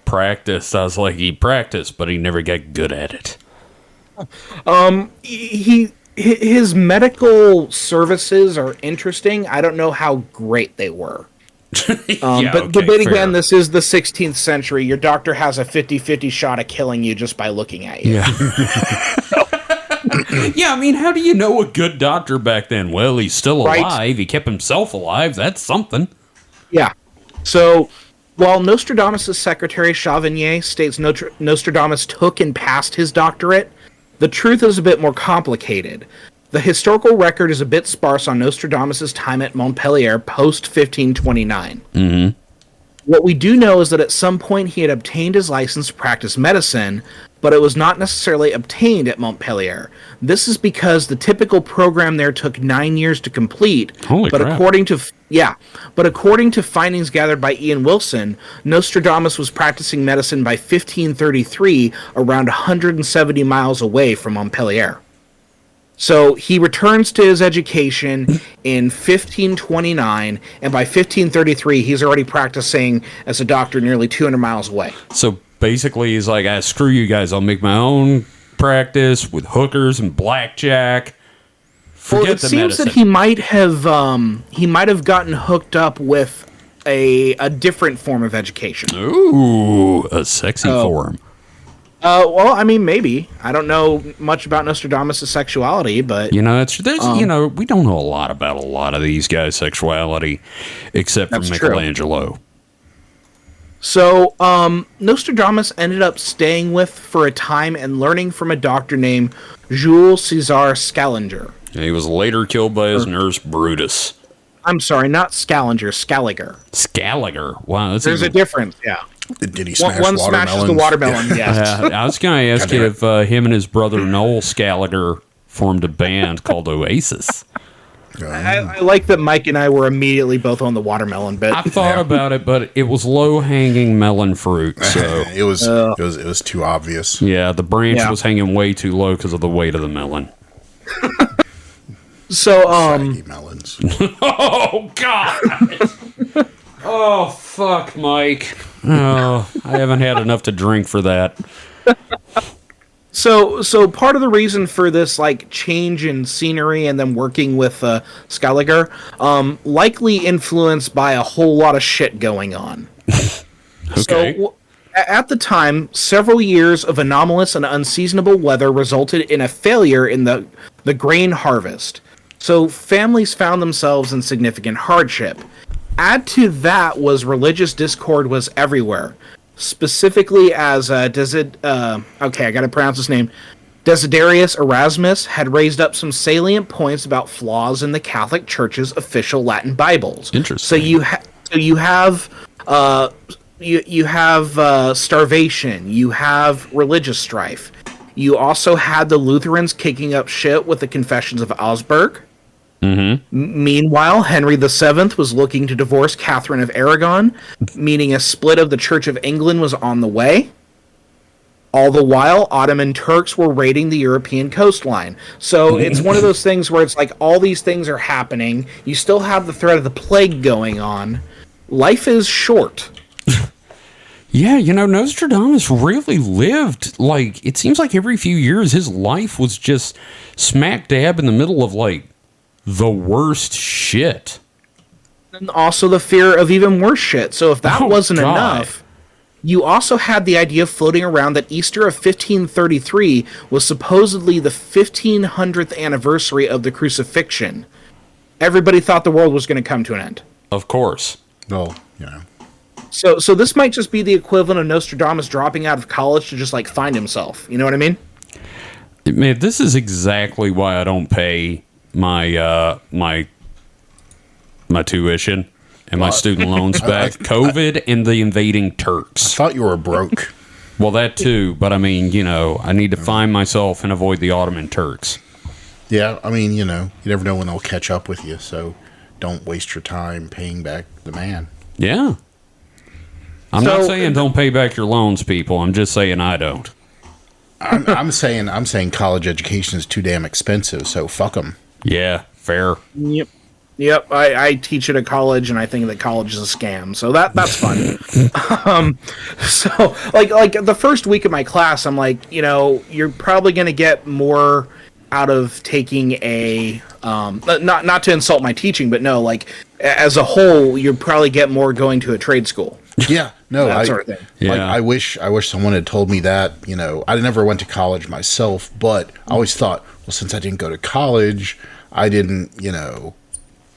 practiced, I was like, he practiced, but he never got good at it. His medical services are interesting. I don't know how great they were. But again, this is the 16th century. Your doctor has a 50-50 shot of killing you just by looking at you. Yeah. Yeah, I mean, how do you know a good doctor back then? Well, he's still alive. Right. He kept himself alive. That's something. Yeah. So, while Nostradamus' secretary, Chavigny, states Nostradamus took and passed his doctorate, the truth is a bit more complicated. The historical record is a bit sparse on Nostradamus' time at Montpellier post-1529. Mm-hmm. What we do know is that at some point he had obtained his license to practice medicine, but it was not necessarily obtained at Montpellier. This is because the typical program there took 9 years to complete. Holy crap. According to findings gathered by Ian Wilson, Nostradamus was practicing medicine by 1533, around 170 miles away from Montpellier. So he returns to his education in 1529, and by 1533, he's already practicing as a doctor nearly 200 miles away. So basically, he's like, screw you guys. I'll make my own practice with hookers and blackjack. Forget the medicine. It seems that he might have gotten hooked up with a different form of education. Ooh, a sexy form. Well, I mean, maybe. I don't know much about Nostradamus' sexuality, but... we don't know a lot about a lot of these guys' sexuality, except for Michelangelo. True. So, Nostradamus ended up staying with for a time and learning from a doctor named Jules César Scaliger. Yeah, he was later killed by his nurse, Brutus. I'm sorry, not Scaliger, Scaliger. Scaliger? Wow, there's a difference, yeah. Did he smash one smashes the watermelon, yes. I was going to ask you if him and his brother Noel Scaliger formed a band called Oasis. I like that Mike and I were immediately both on the watermelon bit. I thought about it, but it was low-hanging melon fruit, so it was too obvious. Yeah, the branch was hanging way too low because of the weight of the melon. So, Saggy melons. Oh God! Oh fuck, Mike. Oh, I haven't had enough to drink for that. So part of the reason for this change in scenery and then working with Scaliger, likely influenced by a whole lot of shit going on. Okay. So at the time, several years of anomalous and unseasonable weather resulted in a failure in the grain harvest. So families found themselves in significant hardship. Add to that was religious discord was everywhere. Specifically as I gotta pronounce his name, Desiderius Erasmus had raised up some salient points about flaws in the Catholic Church's official Latin Bibles. Interesting. So you have starvation, you have religious strife. You also had the Lutherans kicking up shit with the Confessions of Augsburg. Mm-hmm. Meanwhile, Henry VII was looking to divorce Catherine of Aragon, meaning a split of the Church of England was on the way. All the while, Ottoman Turks were raiding the European coastline. So it's one of those things where it's like all these things are happening. You still have the threat of the plague going on. Life is short. Yeah, Nostradamus really lived, it seems like every few years his life was just smack dab in the middle of, the worst shit. And also the fear of even worse shit. So if that wasn't enough, you also had the idea floating around that Easter of 1533 was supposedly the 1500th anniversary of the crucifixion. everybody thought the world was going to come to an end. Of course. Well, you know. So this might just be the equivalent of Nostradamus dropping out of college to just like find himself. You know what I mean? Man, this is exactly why I don't pay my my tuition and my student loans back. COVID and the invading Turks. I thought you were broke. Well, that too, but I mean, you know, I need to find myself and avoid the Ottoman Turks. Yeah, I mean, you know, you never know when they'll catch up with you, so don't waste your time paying back the man. Yeah. I'm not saying don't pay back your loans, people. I'm just saying I don't. I'm saying college education is too damn expensive, so fuck them. Yeah, fair. Yep. I teach at a college, and I think that college is a scam. So that's fun. So like the first week of my class, I'm like, you know, you're probably going to get more out of taking a not to insult my teaching, but no, like as a whole, you probably get more going to a trade school. Yeah, no, that sort of thing. Like, I wish someone had told me that. You know, I never went to college myself, but I always thought, well, since I didn't go to college, I didn't, you know,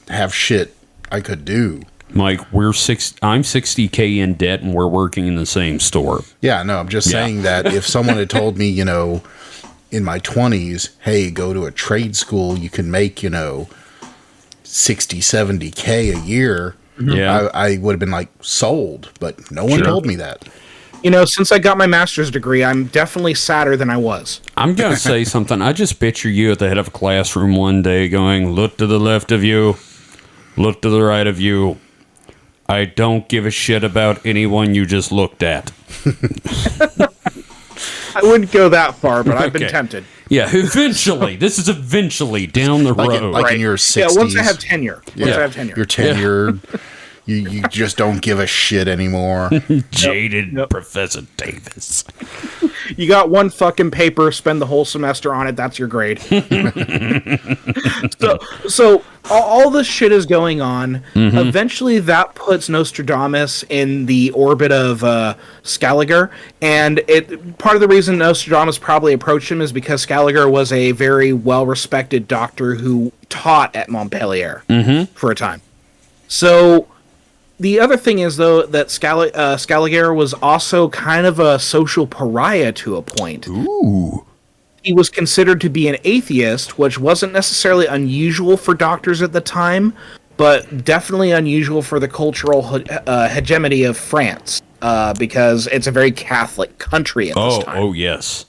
have shit I could do. Like I'm $60K in debt, and we're working in the same store. Yeah, no, I'm just saying that if someone had told me, you know, in my 20s, hey, go to a trade school, you can make, you know, 60, 70K a year. Yeah, I would have been like sold, but no one told me that. You know, since I got my master's degree, I'm definitely sadder than I was. I'm going to say something. I just picture you at the head of a classroom one day going, look to the left of you, look to the right of you. I don't give a shit about anyone you just looked at. I wouldn't go that far, but I've been tempted. Yeah, eventually. This is eventually down the road. Like in your 60s. Yeah, once I have tenure. You're tenured. You just don't give a shit anymore. Jaded Professor Davis. You got one fucking paper, spend the whole semester on it, that's your grade. So all this shit is going on. Mm-hmm. Eventually that puts Nostradamus in the orbit of Scaliger, and part of the reason Nostradamus probably approached him is because Scaliger was a very well-respected doctor who taught at Montpellier for a time. So the other thing is, though, that Scaliger was also kind of a social pariah to a point. Ooh. He was considered to be an atheist, which wasn't necessarily unusual for doctors at the time, but definitely unusual for the cultural hegemony of France, because it's a very Catholic country at this time. Oh, yes.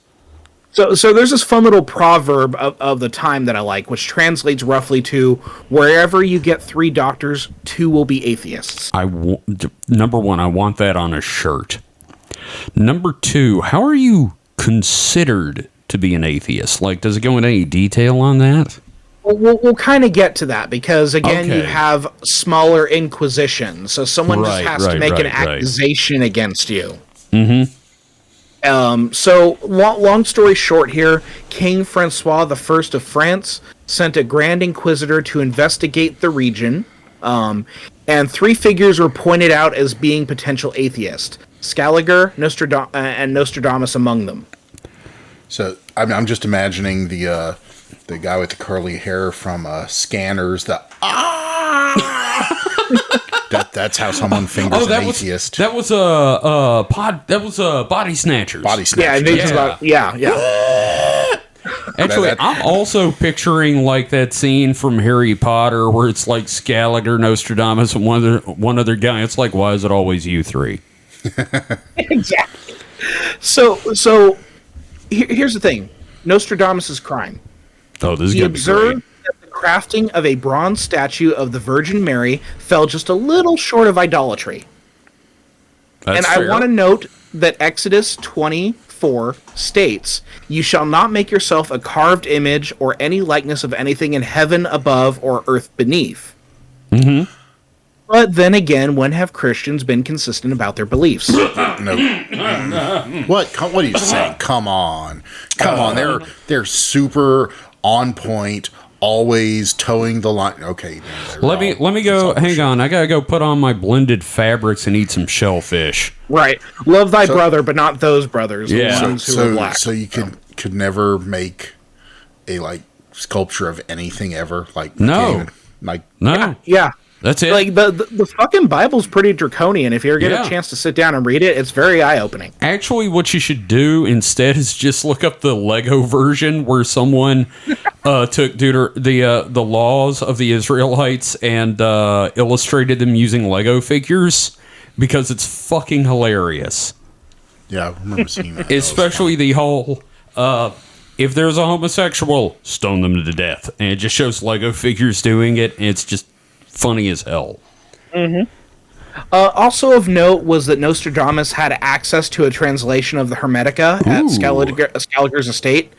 So there's this fun little proverb of the time that I like, which translates roughly to, wherever you get 3 doctors, 2 will be atheists. Number 1, I want that on a shirt. Number 2, how are you considered to be an atheist? Like, does it go into any detail on that? We'll kind of get to that, because, again, you have smaller inquisitions, so someone just has to make an accusation against you. Mm-hmm. So, long story short here, King Francois I of France sent a Grand Inquisitor to investigate the region, and 3 figures were pointed out as being potential atheists. Scaliger, and Nostradamus among them. So, I'm just imagining the guy with the curly hair from Scanners, That's how someone fingers an atheist. That was Body Snatchers. Body Snatchers. Yeah. Actually, I'm also picturing like that scene from Harry Potter where it's like Scaliger, Nostradamus, and one other guy. It's like, why is it always you 3? Exactly. So here's the thing: Nostradamus' crime. Oh, this is gonna be observed great. that the crafting of a bronze statue of the Virgin Mary fell just a little short of idolatry. That's fair. I want to note that Exodus 24 states, "You shall not make yourself a carved image or any likeness of anything in heaven above or earth beneath." Mm-hmm. But then again, when have Christians been consistent about their beliefs? No. What are you saying? Come on. They're super on point, always towing the line. Okay. Let me go. Hang on. I gotta go put on my blended fabrics and eat some shellfish. Right. Love thy brother, but not those brothers. Yeah. The ones who are black. So you could never make a sculpture of anything ever. Like no. Like, No. Yeah. That's it. Like the fucking Bible's pretty draconian. If you ever get a chance to sit down and read it, it's very eye opening. Actually, what you should do instead is just look up the Lego version where someone took the laws of the Israelites and illustrated them using Lego figures, because it's fucking hilarious. yeah, I remember seeing that. Especially the whole if there's a homosexual, stone them to death, and it just shows Lego figures doing it, and it's just funny as hell. Also of note was that Nostradamus had access to a translation of the Hermetica at Scaliger's estate.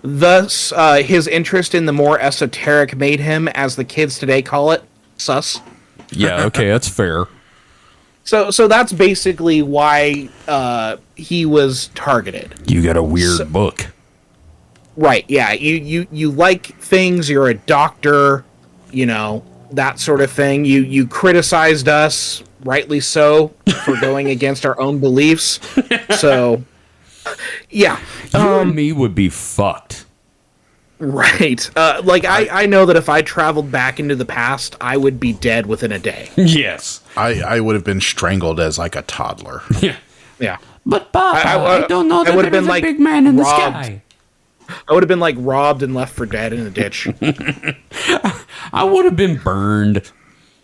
Thus, his interest in the more esoteric made him, as the kids today call it, sus. Yeah, okay, that's fair. So that's basically why he was targeted. You got a weird book. Right, yeah. You like things, you're a doctor, that sort of thing. You criticized us, rightly so, for going against our own beliefs. So, yeah. You and me would be fucked. Right. I know that if I traveled back into the past, I would be dead within a day. Yes. I would have been strangled as like a toddler. Yeah. Yeah. But Papa, I don't know that there's a big man in the sky. I would have been like robbed and left for dead in a ditch. I would have been burned.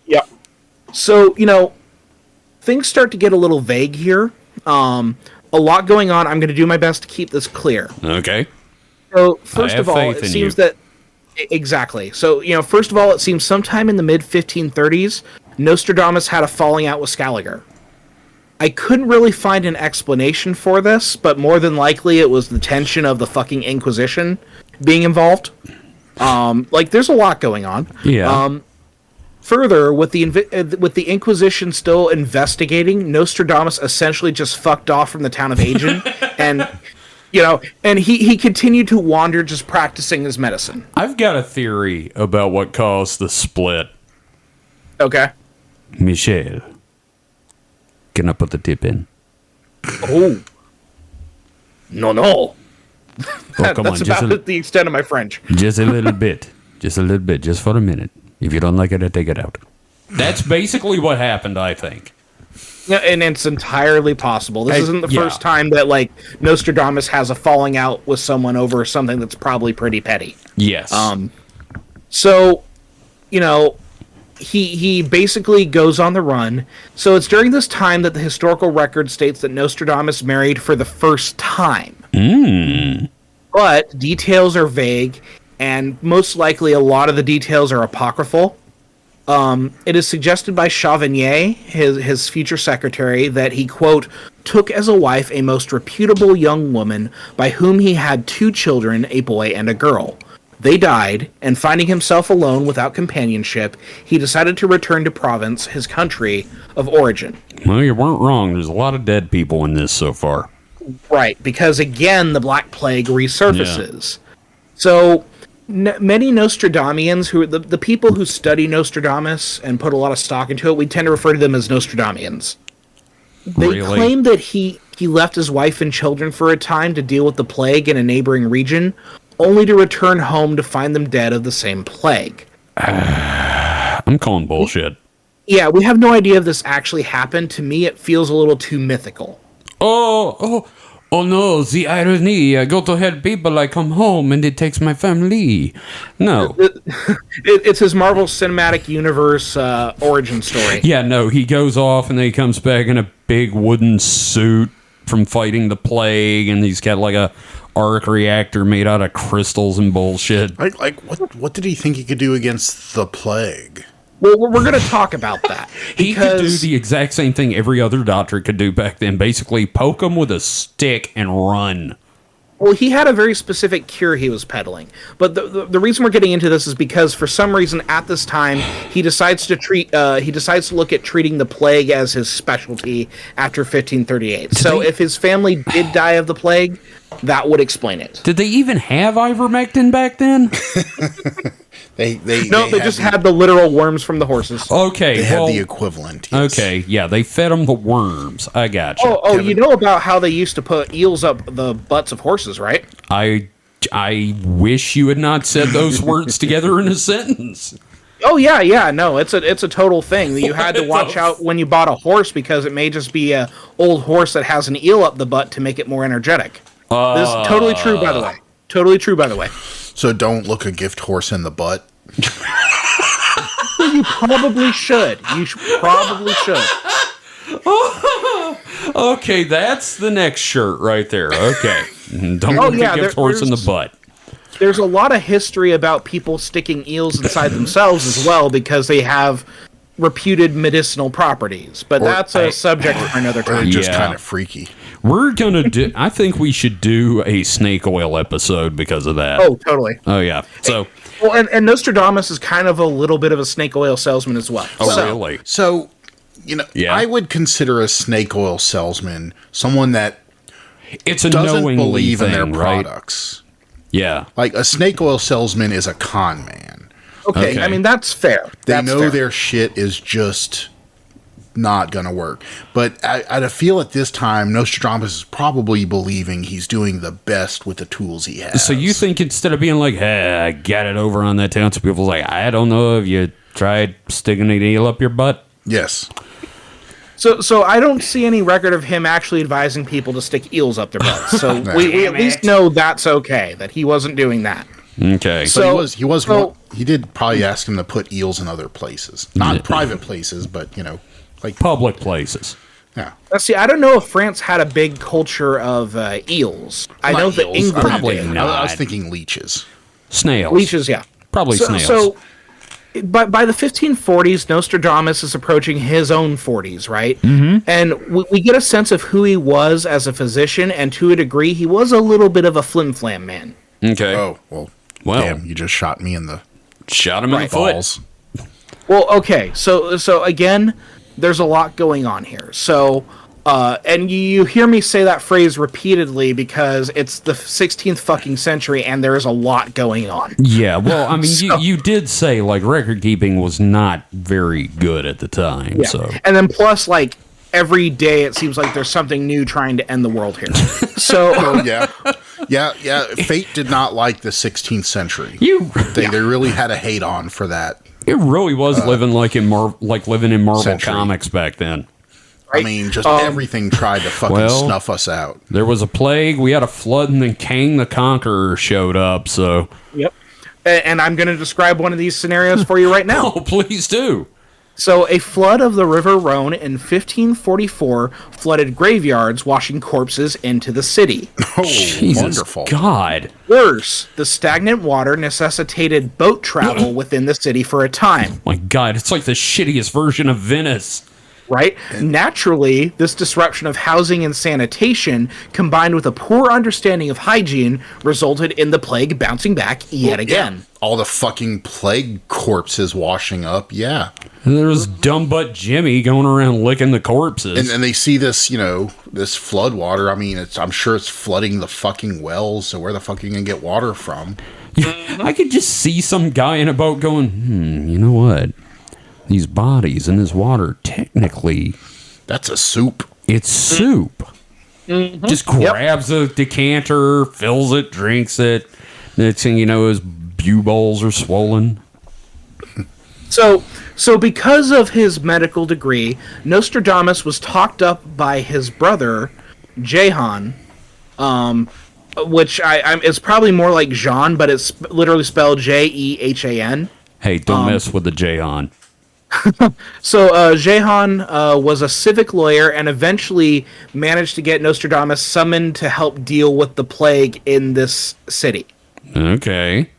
Yep. So, things start to get a little vague here. A lot going on. I'm going to do my best to keep this clear. Okay. So, first of all, it seems that... Exactly. So, first of all, it seems sometime in the mid-1530s, Nostradamus had a falling out with Scaliger. I couldn't really find an explanation for this, but more than likely it was the tension of the fucking Inquisition being involved. There's a lot going on. Yeah. Further, with the Inquisition still investigating, Nostradamus essentially just fucked off from the town of Agen, and he continued to wander, just practicing his medicine. I've got a theory about what caused the split. Okay. Michelle, can I put the tip in? Oh. No. Come That's on, about the extent of my French. Just a little bit. Just for a minute. If you don't like it, I take it out. That's basically what happened, I think. Yeah, and it's entirely possible. This isn't the first time that Nostradamus has a falling out with someone over something that's probably pretty petty. Yes. So, he basically goes on the run. So it's during this time that the historical record states that Nostradamus married for the first time. But details are vague, and most likely a lot of the details are apocryphal. It is suggested by Chavigny, his future secretary, that he, quote, took as a wife a most reputable young woman by whom he had 2 children, a boy and a girl. They died, and finding himself alone without companionship, he decided to return to Provence, his country of origin. Well, you weren't wrong. There's a lot of dead people in this so far. Right, because again, the Black Plague resurfaces. Yeah. So, many Nostradamians, the people who study Nostradamus and put a lot of stock into it, we tend to refer to them as Nostradamians. They claim that he left his wife and children for a time to deal with the plague in a neighboring region, only to return home to find them dead of the same plague. I'm calling bullshit. Yeah, we have no idea if this actually happened. To me, it feels a little too mythical. Oh no, the irony. I go to help people, I come home, and it takes my family. No. It's his Marvel Cinematic Universe origin story. Yeah, no, he goes off and then he comes back in a big wooden suit from fighting the plague, and he's got like a arc reactor made out of crystals and bullshit. What did he think he could do against the plague? Well, we're going to talk about that. He could do the exact same thing every other doctor could do back then. Basically, poke him with a stick and run. Well, he had a very specific cure he was peddling. But the reason we're getting into this is because for some reason at this time he decides to look at treating the plague as his specialty after 1538. So if his family did die of the plague, that would explain it. Did they even have ivermectin back then? They just had the literal worms from the horses. Okay, they had the equivalent. Yes. Okay, yeah, they fed them the worms. I got you. Oh, you know about how they used to put eels up the butts of horses, right? I wish you had not said those words together in a sentence. Oh yeah. No, it's a total thing. You had to watch out when you bought a horse because it may just be a old horse that has an eel up the butt to make it more energetic. This is totally true, by the way. Totally true, by the way. So don't look a gift horse in the butt. You probably should. Probably should. Okay, that's the next shirt right there. Okay. Don't look a gift horse in the butt. There's a lot of history about people sticking eels inside themselves as well because they have reputed medicinal properties. But that's a subject for another time. Just kind of freaky. We're going to do... I think we should do a snake oil episode because of that. Oh, totally. Oh, yeah. So... Well, and Nostradamus is kind of a little bit of a snake oil salesman as well. Oh, really? So, I would consider a snake oil salesman someone that doesn't believe in their products. Right? Yeah. Like, a snake oil salesman is a con man. Okay. I mean, that's fair. They know their shit is just not going to work. But I feel at this time, Nostradamus is probably believing he's doing the best with the tools he has. So you think instead of being like, hey, I got it over on that townspeople's like, I don't know if you tried sticking an eel up your butt? Yes. So I don't see any record of him actually advising people to stick eels up their butts. So we at least know that's okay, that he wasn't doing that. Okay. So he did probably ask him to put eels in other places. Not private places, but, like public places. Yeah. See, I don't know if France had a big culture of eels. I know that England probably not. I was thinking leeches. Snails. Leeches, yeah. Probably snails. So by the 1540s, Nostradamus is approaching his own 40s, right? Mm-hmm. And we get a sense of who he was as a physician, and to a degree, he was a little bit of a flim-flam man. Okay. Oh, well, damn, you just shot me in the... Shot him in the balls. Well, okay, so again, there's a lot going on here. So, and you hear me say that phrase repeatedly because it's the 16th fucking century and there is a lot going on. Yeah, well, I mean, you did say, like, record keeping was not very good at the time, so... And then plus, like, every day it seems like there's something new trying to end the world here. So... Oh, yeah. Yeah, fate did not like the 16th century. They really had a hate on for that. It really was living living in Marvel Comics back then. Right? I mean, just everything tried to fucking snuff us out. There was a plague, we had a flood, and then Kang the Conqueror showed up, so... Yep. And I'm going to describe one of these scenarios for you right now. Oh, please do. So, a flood of the River Rhone in 1544 flooded graveyards, washing corpses into the city. Oh, Jesus wonderful. God. Worse, the stagnant water necessitated boat travel within the city for a time. My God, it's like the shittiest version of Venice. Right? Naturally, this disruption of housing and sanitation, combined with a poor understanding of hygiene, resulted in the plague bouncing back yet again. All the fucking plague corpses washing up, yeah. And there's dumb butt Jimmy going around licking the corpses. And they see this, this flood water. I mean, I'm sure it's flooding the fucking wells, so where the fuck are you going to get water from? I could just see some guy in a boat going, you know what? These bodies in this water, technically... That's a soup. It's soup. Mm-hmm. Just grabs a decanter, fills it, drinks it. Next thing you know, his bew bowls are swollen. So because of his medical degree, Nostradamus was talked up by his brother, Jehan, which it's probably more like Jean, but it's literally spelled Jehan. Hey, don't mess with the Jehan. So Jehan was a civic lawyer and eventually managed to get Nostradamus summoned to help deal with the plague in this city. Okay.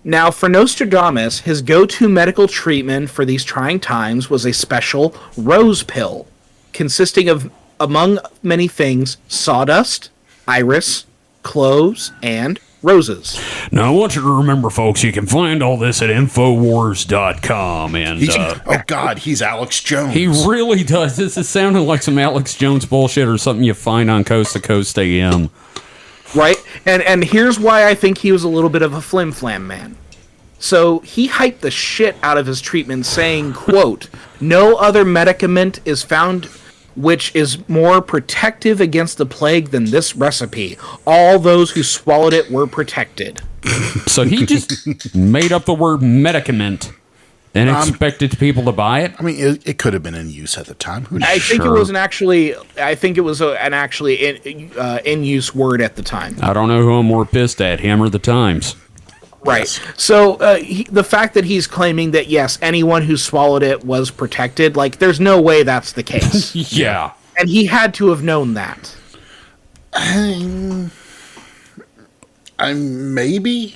Now, for Nostradamus, his go-to medical treatment for these trying times was a special rose pill, consisting of, among many things, sawdust, iris, cloves, and roses. Now, I want you to remember, folks, you can find all this at Infowars.com. And oh, God, he's Alex Jones. He really does. This is sounding like some Alex Jones bullshit or something you find on Coast to Coast AM. Right? And here's why I think he was a little bit of a flim-flam man. So he hyped the shit out of his treatment, saying, quote, "No other medicament is found which is more protective against the plague than this recipe. All those who swallowed it were protected." So he just made up the word medicament And expected people to buy it? I mean, it could have been in use at the time. I think it was an actually in use word at the time. I don't know who I'm more pissed at, him or the Times. Right. Yes. So the fact that he's claiming that, yes, anyone who swallowed it was protected, like, there's no way that's the case. Yeah. And he had to have known that. Maybe.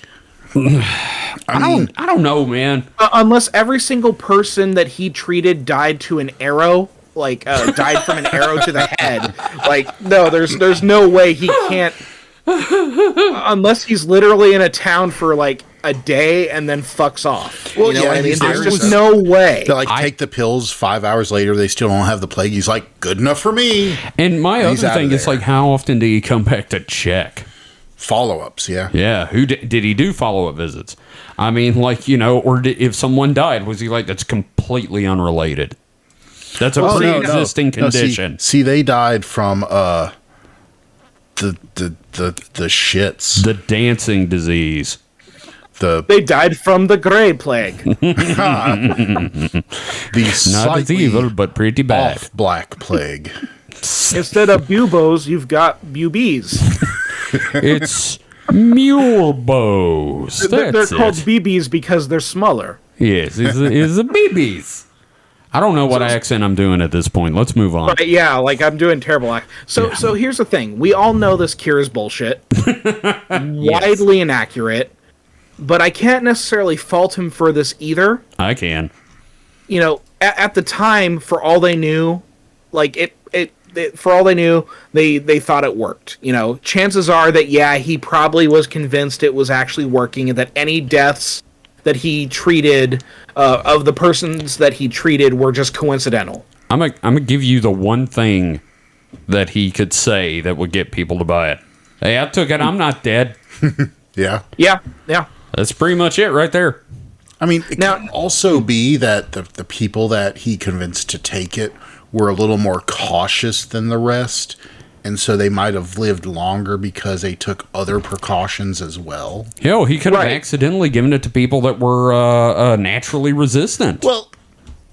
I don't know, man. Unless every single person that he treated died to an arrow, died from an arrow to the head. Like, no, there's no way he can't. Unless he's literally in a town for like a day and then fucks off. Well, you know yeah, what I mean? There's just just no way. They take the pills. 5 hours later, they still don't have the plague. He's like, good enough for me. And my other thing is, like, how often do you come back to check? Follow-ups, yeah. Yeah, who did he do follow-up visits? I mean, like, or if someone died, was he like, that's completely unrelated? That's a pre-existing condition. See, they died from the shits. The dancing disease. They died from the gray plague. Not as evil, but pretty bad. Off black plague. Instead of buboes, you've got bubies. It's mule bows. They're called BBs because they're smaller. Yes, it's the BBs. I don't know what accent I'm doing at this point. Let's move on. Right, yeah, like I'm doing terrible. So here's the thing. We all know this cure is bullshit. Widely inaccurate. But I can't necessarily fault him for this either. I can. At the time, for all they knew, for all they knew, they thought it worked. Chances are that, yeah, he probably was convinced it was actually working and that any deaths that he treated, of the persons that he treated, were just coincidental. I'm gonna give you the one thing that he could say that would get people to buy it. Hey, I took it. I'm not dead. Yeah. Yeah. That's pretty much it right there. I mean, it can also be that the people that he convinced to take it were a little more cautious than the rest, and so they might have lived longer because they took other precautions as well. Hell, he could have accidentally given it to people that were naturally resistant. Well,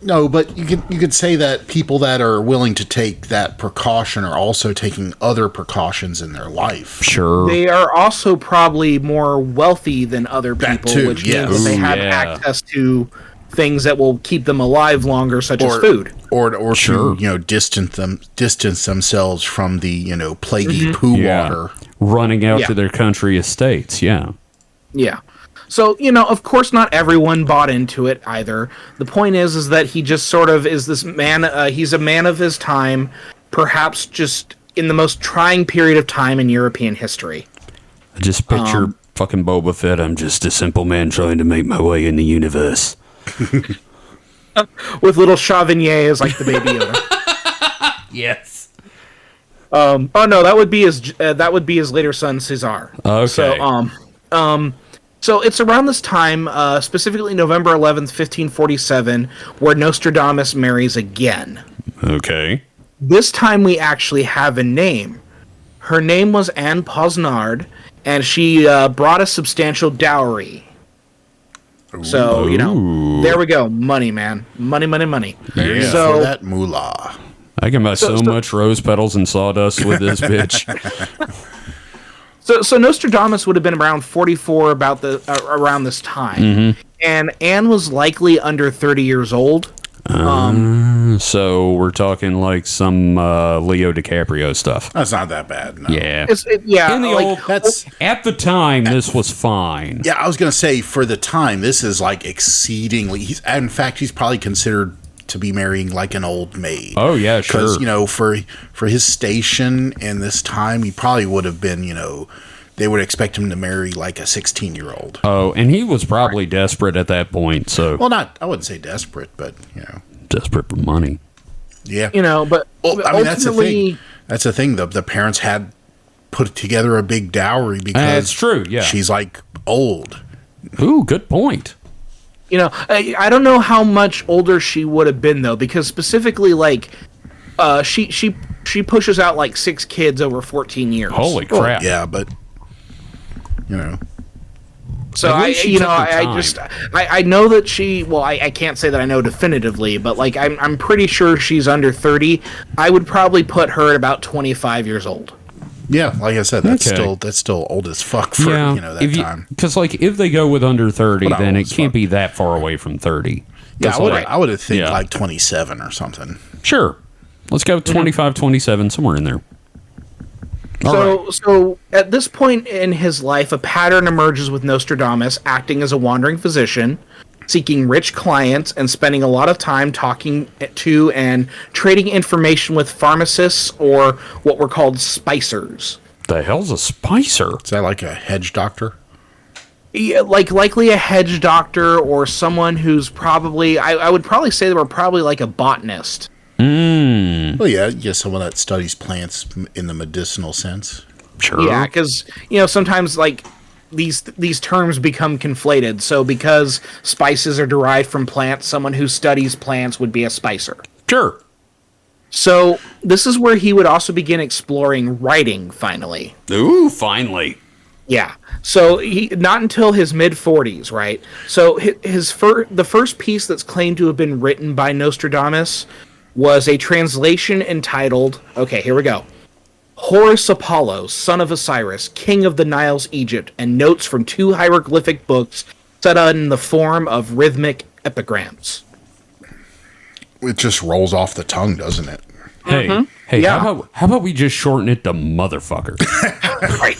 no, but you could say that people that are willing to take that precaution are also taking other precautions in their life. Sure. They are also probably more wealthy than other people, which means that they have access to things that will keep them alive longer, such as food. Or sure. to, distance themselves from the, plaguey poo water. Running out to their country estates, yeah. Yeah. So, of course not everyone bought into it either. The point is that he just sort of is this man, he's a man of his time, perhaps just in the most trying period of time in European history. I just picture fucking Boba Fett. I'm just a simple man trying to make my way in the universe. With little Chavigny as like the baby Yoda. Yes. Oh no, that would be his later son Caesar. Okay. So it's around this time, specifically November 11th, 1547, where Nostradamus marries again. Okay. This time we actually have a name. Her name was Anne Posnard, and she brought a substantial dowry. Ooh. So, there we go. Money, man. Money. Yeah, so, for that moolah. I can buy so much rose petals and sawdust with this bitch. So Nostradamus would have been around 44 around this time, and Anne was likely under 30 years old. So we're talking like some Leo DiCaprio stuff. That's not that bad. No. Yeah, at the time this was fine. Yeah, I was gonna say for the time this is like exceedingly. In fact, he's probably considered to be marrying like an old maid. Oh yeah, sure. Because for his station and this time, he probably would have been. They would expect him to marry like a 16-year-old. Oh, and he was probably desperate at that point. So I wouldn't say desperate, but desperate for money. Yeah, but I mean that's the thing. That's the thing. The parents had put together a big dowry because that's true. Yeah, she's like old. Ooh, good point. I don't know how much older she would have been though, because specifically, she pushes out like 6 kids over 14 years. Holy crap! Yeah, but So I know that she. Well, I can't say that I know definitively, but like I'm pretty sure she's under 30. I would probably put her at about 25 years old. Yeah, like I said, that's still old as fuck for that time. Because like if they go with under 30, then it can't be that far away from 30. Yeah, I would have think like 27 or something. Sure, let's go 25, 27, somewhere in there. So at this point in his life, a pattern emerges with Nostradamus acting as a wandering physician, seeking rich clients, and spending a lot of time talking to and trading information with pharmacists, or what were called spicers. The hell's a spicer? Is that like a hedge doctor? Yeah, likely a hedge doctor, or someone who's probably, I would probably say they were probably like a botanist. Well, yeah, someone that studies plants in the medicinal sense. Sure. Yeah, because sometimes like these terms become conflated. So because spices are derived from plants, someone who studies plants would be a spicer. Sure. So this is where he would also begin exploring writing. Finally. Ooh, finally. Yeah. So not until his mid-40s, right? So the first piece that's claimed to have been written by Nostradamus was a translation entitled, okay, here we go, Horus Apollo, son of Osiris, king of the Nile's Egypt, and notes from 2 hieroglyphic books set in the form of rhythmic epigrams. It just rolls off the tongue, doesn't it? Hey, yeah. How about we just shorten it to motherfucker? Right.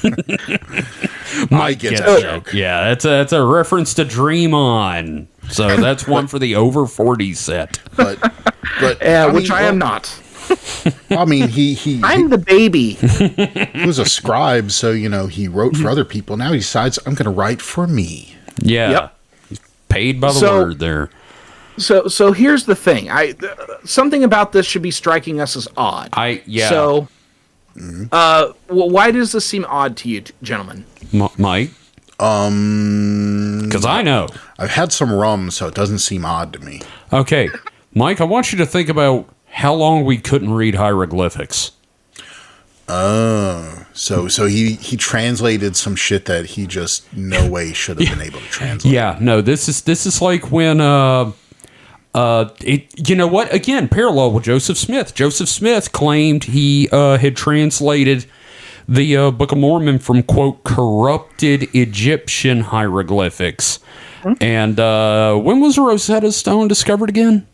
Mike gets a joke. Yeah, that's a reference to Dream On. So that's one for the over 40 set. But I am not. I mean, I'm the baby. He was a scribe, so he wrote for other people. Now he decides, I'm going to write for me. Yeah, yep. He's paid by the word there. So here's the thing. Something about this should be striking us as odd. So, why does this seem odd to you, gentlemen? Mike? Because I know. I've had some rum, so it doesn't seem odd to me. Okay. Mike, I want you to think about how long we couldn't read hieroglyphics. Oh. So he translated some shit that he just no way should have been able to translate. Yeah, no, this is like when you know what? Again, parallel with Joseph Smith. Joseph Smith claimed he had translated the Book of Mormon from, quote, corrupted Egyptian hieroglyphics. And when was Rosetta Stone discovered again?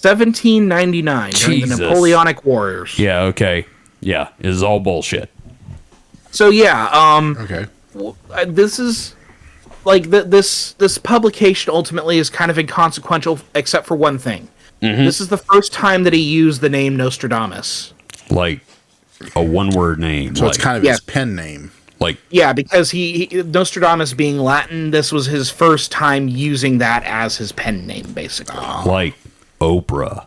1799, during the Napoleonic Wars. Yeah, okay. Yeah, it is all bullshit. So, yeah, okay. This is, like, this publication ultimately is kind of inconsequential, except for one thing. Mm-hmm. This is the first time that he used the name Nostradamus. Like, a one-word name. So it's kind of his pen name. Yeah, because he Nostradamus being Latin, this was his first time using that as his pen name, basically. Like Oprah.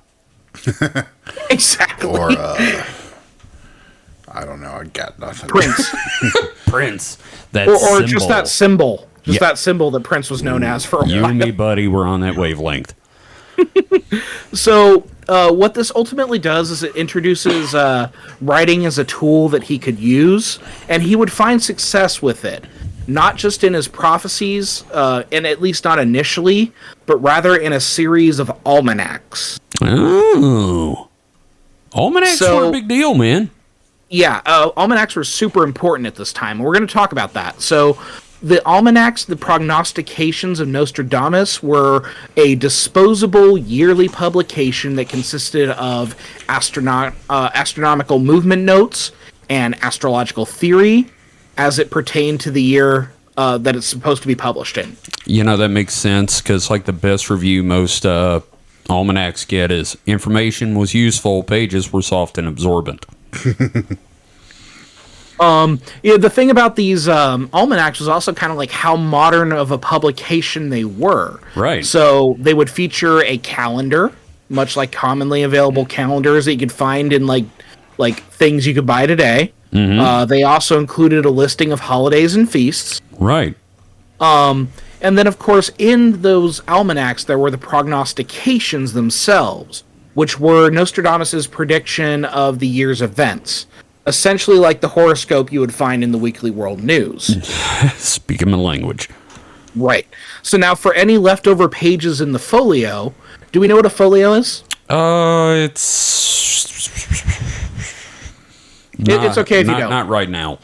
Exactly. Or, I don't know, I got nothing. Prince. Prince. Or just that symbol. That symbol that Prince was known as for a while. You and me, buddy, we're on that wavelength. So, what this ultimately does is it introduces writing as a tool that he could use, and he would find success with it. Not just in his prophecies, and at least not initially, but rather in a series of almanacs. Oh. Almanacs were a big deal, man. Yeah, almanacs were super important at this time. We're going to talk about that. So, the almanacs, the prognostications of Nostradamus, were a disposable yearly publication that consisted of astronomical movement notes and astrological theory as it pertained to the year that it's supposed to be published in. You know, that makes sense, because like the best review most almanacs get is information was useful, pages were soft and absorbent. The thing about these almanacs was also kind of like how modern of a publication they were. Right. So they would feature a calendar, much like commonly available calendars that you could find in like things you could buy today. Mm-hmm. They also included a listing of holidays and feasts. Right. And then, of course, in those almanacs, there were the prognostications themselves, which were Nostradamus's prediction of the year's events. Essentially like the horoscope you would find in the Weekly World News. Speaking my language. Right. So now for any leftover pages in the folio, do we know what a folio is? It's okay if you don't. Not right now.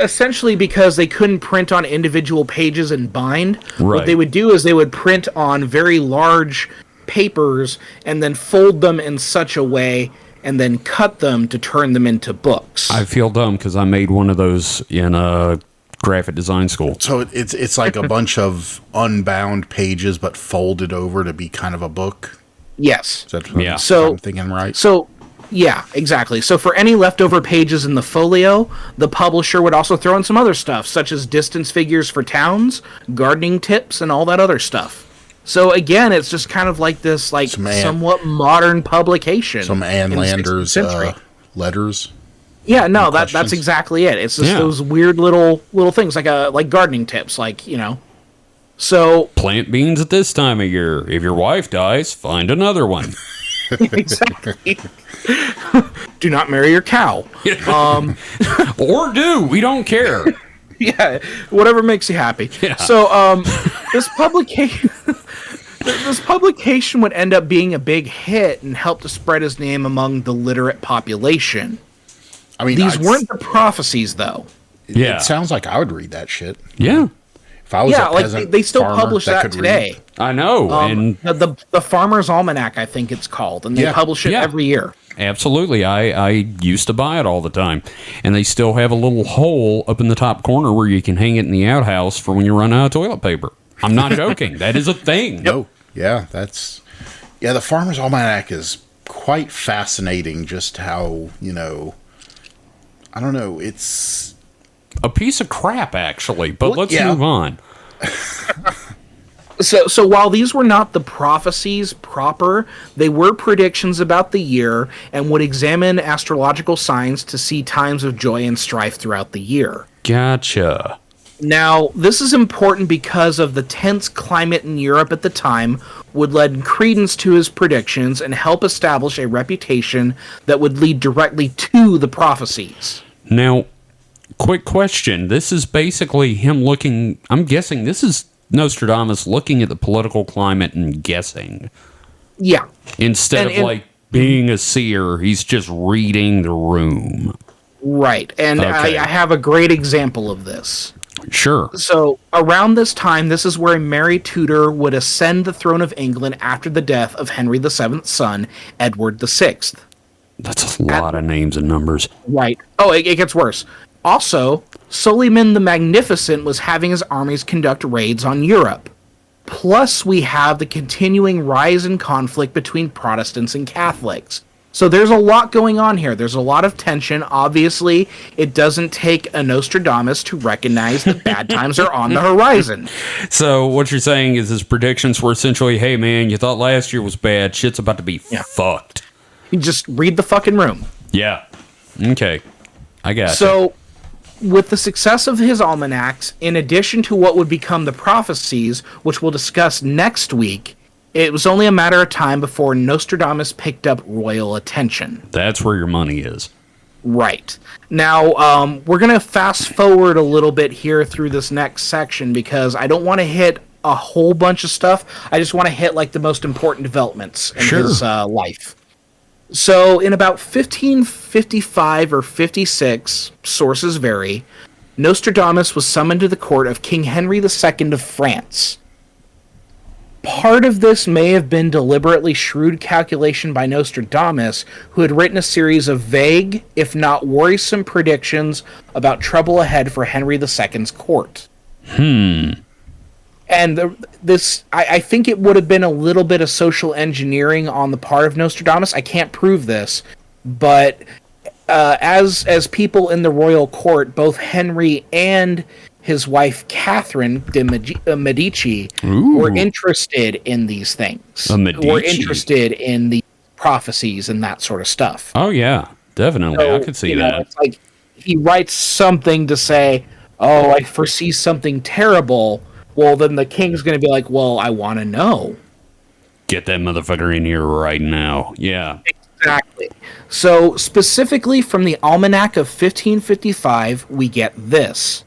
Essentially, because they couldn't print on individual pages and bind, Right. what they would do is they would print on very large papers and then fold them in such a way and then cut them to turn them into books. I feel dumb because I made one of those in graphic design school. So it's like a bunch of unbound pages, but folded over to be kind of a book. Yes. Is that what Yeah. I'm thinking right? So, yeah, exactly. So for any leftover pages in the folio, the publisher would also throw in some other stuff, such as distance figures for towns, gardening tips, and all that other stuff. So again, it's just kind of like this, like, somewhat modern publication. Some Ann Landers letters. Yeah, no, that's exactly it. It's just those weird little things, like gardening tips, like, you know. So Plant beans at this time of year. If your wife dies, find another one. exactly. Do not marry your cow. Or do. We don't care. Yeah, whatever makes you happy. Yeah. So this publication would end up being a big hit and help to spread his name among the literate population. I mean, these weren't the prophecies, though. It sounds like I would read that shit. Yeah. If I was a peasant like they still farmer publish that today. Read. I know. And the Farmer's Almanac, I think it's called, and they publish it every year. Absolutely. I used to buy it all the time. And they still have a little hole up in the top corner where you can hang it in the outhouse for when you run out of toilet paper. I'm not joking. That is a thing. No. Yeah, the Farmer's Almanac is quite fascinating, just how, you know, I don't know, it's a piece of crap, actually, but let's move on. So while these were not the prophecies proper, they were predictions about the year and would examine astrological signs to see times of joy and strife throughout the year. Gotcha. Now, this is important because of the tense climate in Europe at the time would lend credence to his predictions and help establish a reputation that would lead directly to the prophecies. Now, quick question. This is basically him looking, I'm guessing this is Nostradamus looking at the political climate and guessing. Yeah. Instead of like being a seer, he's just reading the room. Right. And okay. I have a great example of this. Sure. So, around this time, this is where Mary Tudor would ascend the throne of England after the death of Henry VII's son, Edward VI. That's a lot of names and numbers. Right. Oh, it gets worse. Also, Suleiman the Magnificent was having his armies conduct raids on Europe. Plus, we have the continuing rise in conflict between Protestants and Catholics. So there's a lot going on here. There's a lot of tension. Obviously, it doesn't take a Nostradamus to recognize that bad times are on the horizon. So what you're saying is his predictions were essentially, hey, man, you thought last year was bad. Shit's about to be fucked. You just read the fucking room. Yeah. Okay. I got So, with the success of his almanacs, in addition to what would become the prophecies, which we'll discuss next week, it was only a matter of time before Nostradamus picked up royal attention. That's where your money is. Right. Now, we're going to fast forward a little bit here through this next section because I don't want to hit a whole bunch of stuff. I just want to hit like the most important developments in his life. So, in about 1555 or 56, sources vary, Nostradamus was summoned to the court of King Henry II of France. Part of this may have been deliberately shrewd calculation by Nostradamus, who had written a series of vague, if not worrisome, predictions about trouble ahead for Henry II's court. And I think it would have been a little bit of social engineering on the part of Nostradamus. I can't prove this, but as people in the royal court, both Henry and his wife Catherine de Medici were interested in these things. Were interested in the prophecies and that sort of stuff. Oh yeah, definitely. So, I could see that. It's like he writes something to say, "Oh, I foresee something terrible." Well, then the king's going to be like, "Well, I want to know." Get that motherfucker in here right now. Yeah. Exactly. So, specifically from the Almanac of 1555, we get this.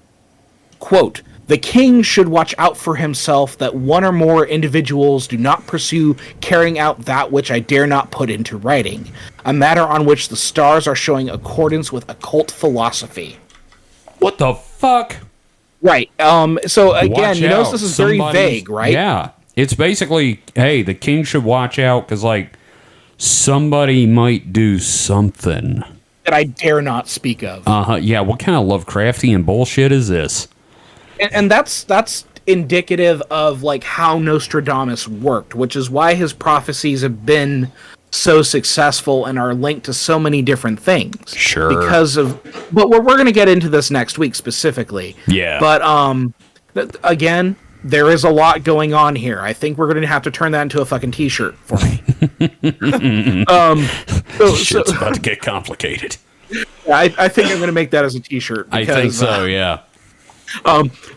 Quote, The king should watch out for himself that one or more individuals do not pursue carrying out that which I dare not put into writing, a matter on which the stars are showing accordance with occult philosophy. What the fuck? Right. So again, Watch you notice out. this is very vague, right? Yeah. It's basically, hey, the king should watch out because, like, somebody might do something that I dare not speak of. Yeah. What kind of Lovecraftian bullshit is this? And that's indicative of like how Nostradamus worked, which is why his prophecies have been so successful and are linked to so many different things. Sure. But we're going to get into this next week specifically. Yeah. But again, there is a lot going on here. I think we're going to have to turn that into a fucking t-shirt for me. Shit's about to get complicated. I think I'm going to make that as a t-shirt. I think so, yeah.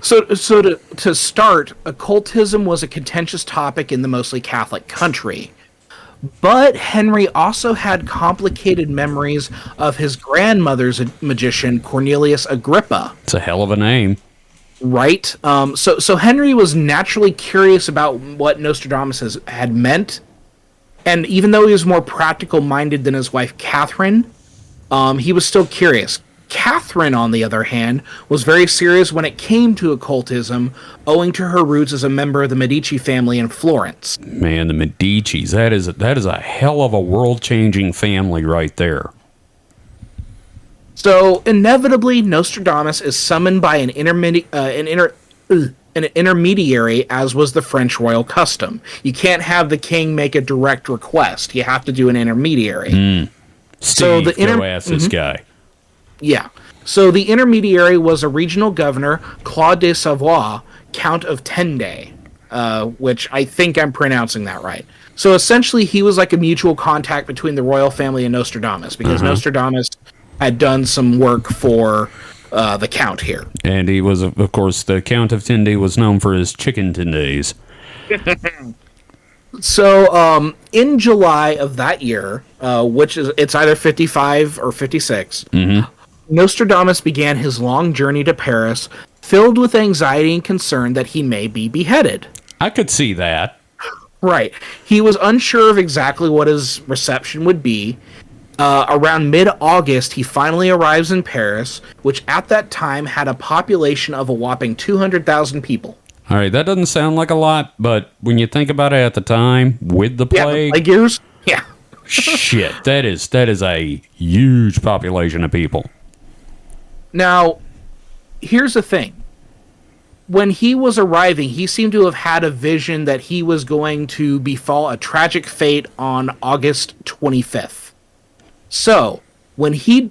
So to start, occultism was a contentious topic in the mostly Catholic country. But Henry also had complicated memories of his grandmother's magician, Cornelius Agrippa. It's a hell of a name. Right? So Henry was naturally curious about what Nostradamus had meant. And even though he was more practical-minded than his wife, Catherine, he was still curious. Catherine, on the other hand, was very serious when it came to occultism, owing to her roots as a member of the Medici family in Florence. Man, the Medicis, that is a hell of a world-changing family right there. So, inevitably, Nostradamus is summoned by an intermediary, as was the French royal custom. You can't have the king make a direct request. You have to do an intermediary. Steve, go ask this guy. Yeah. So the intermediary was a regional governor, Claude de Savoie, Count of Tende, which I think I'm pronouncing that right. So essentially, he was like a mutual contact between the royal family and Nostradamus, because Nostradamus had done some work for the Count here. And he was, of course, the Count of Tende was known for his chicken tendes. So, in July of that year, it's either 55 or 56, Nostradamus began his long journey to Paris, filled with anxiety and concern that he may be beheaded. I could see that. Right. He was unsure of exactly what his reception would be. Around mid-August, he finally arrives in Paris, which at that time had a population of a whopping 200,000 people. All right, that doesn't sound like a lot, but when you think about it at the time, with the plague... Yeah, plague years? Yeah. Shit, that is a huge population of people. Now, here's the thing. When he was arriving, he seemed to have had a vision that he was going to befall a tragic fate on August 25th. So, when he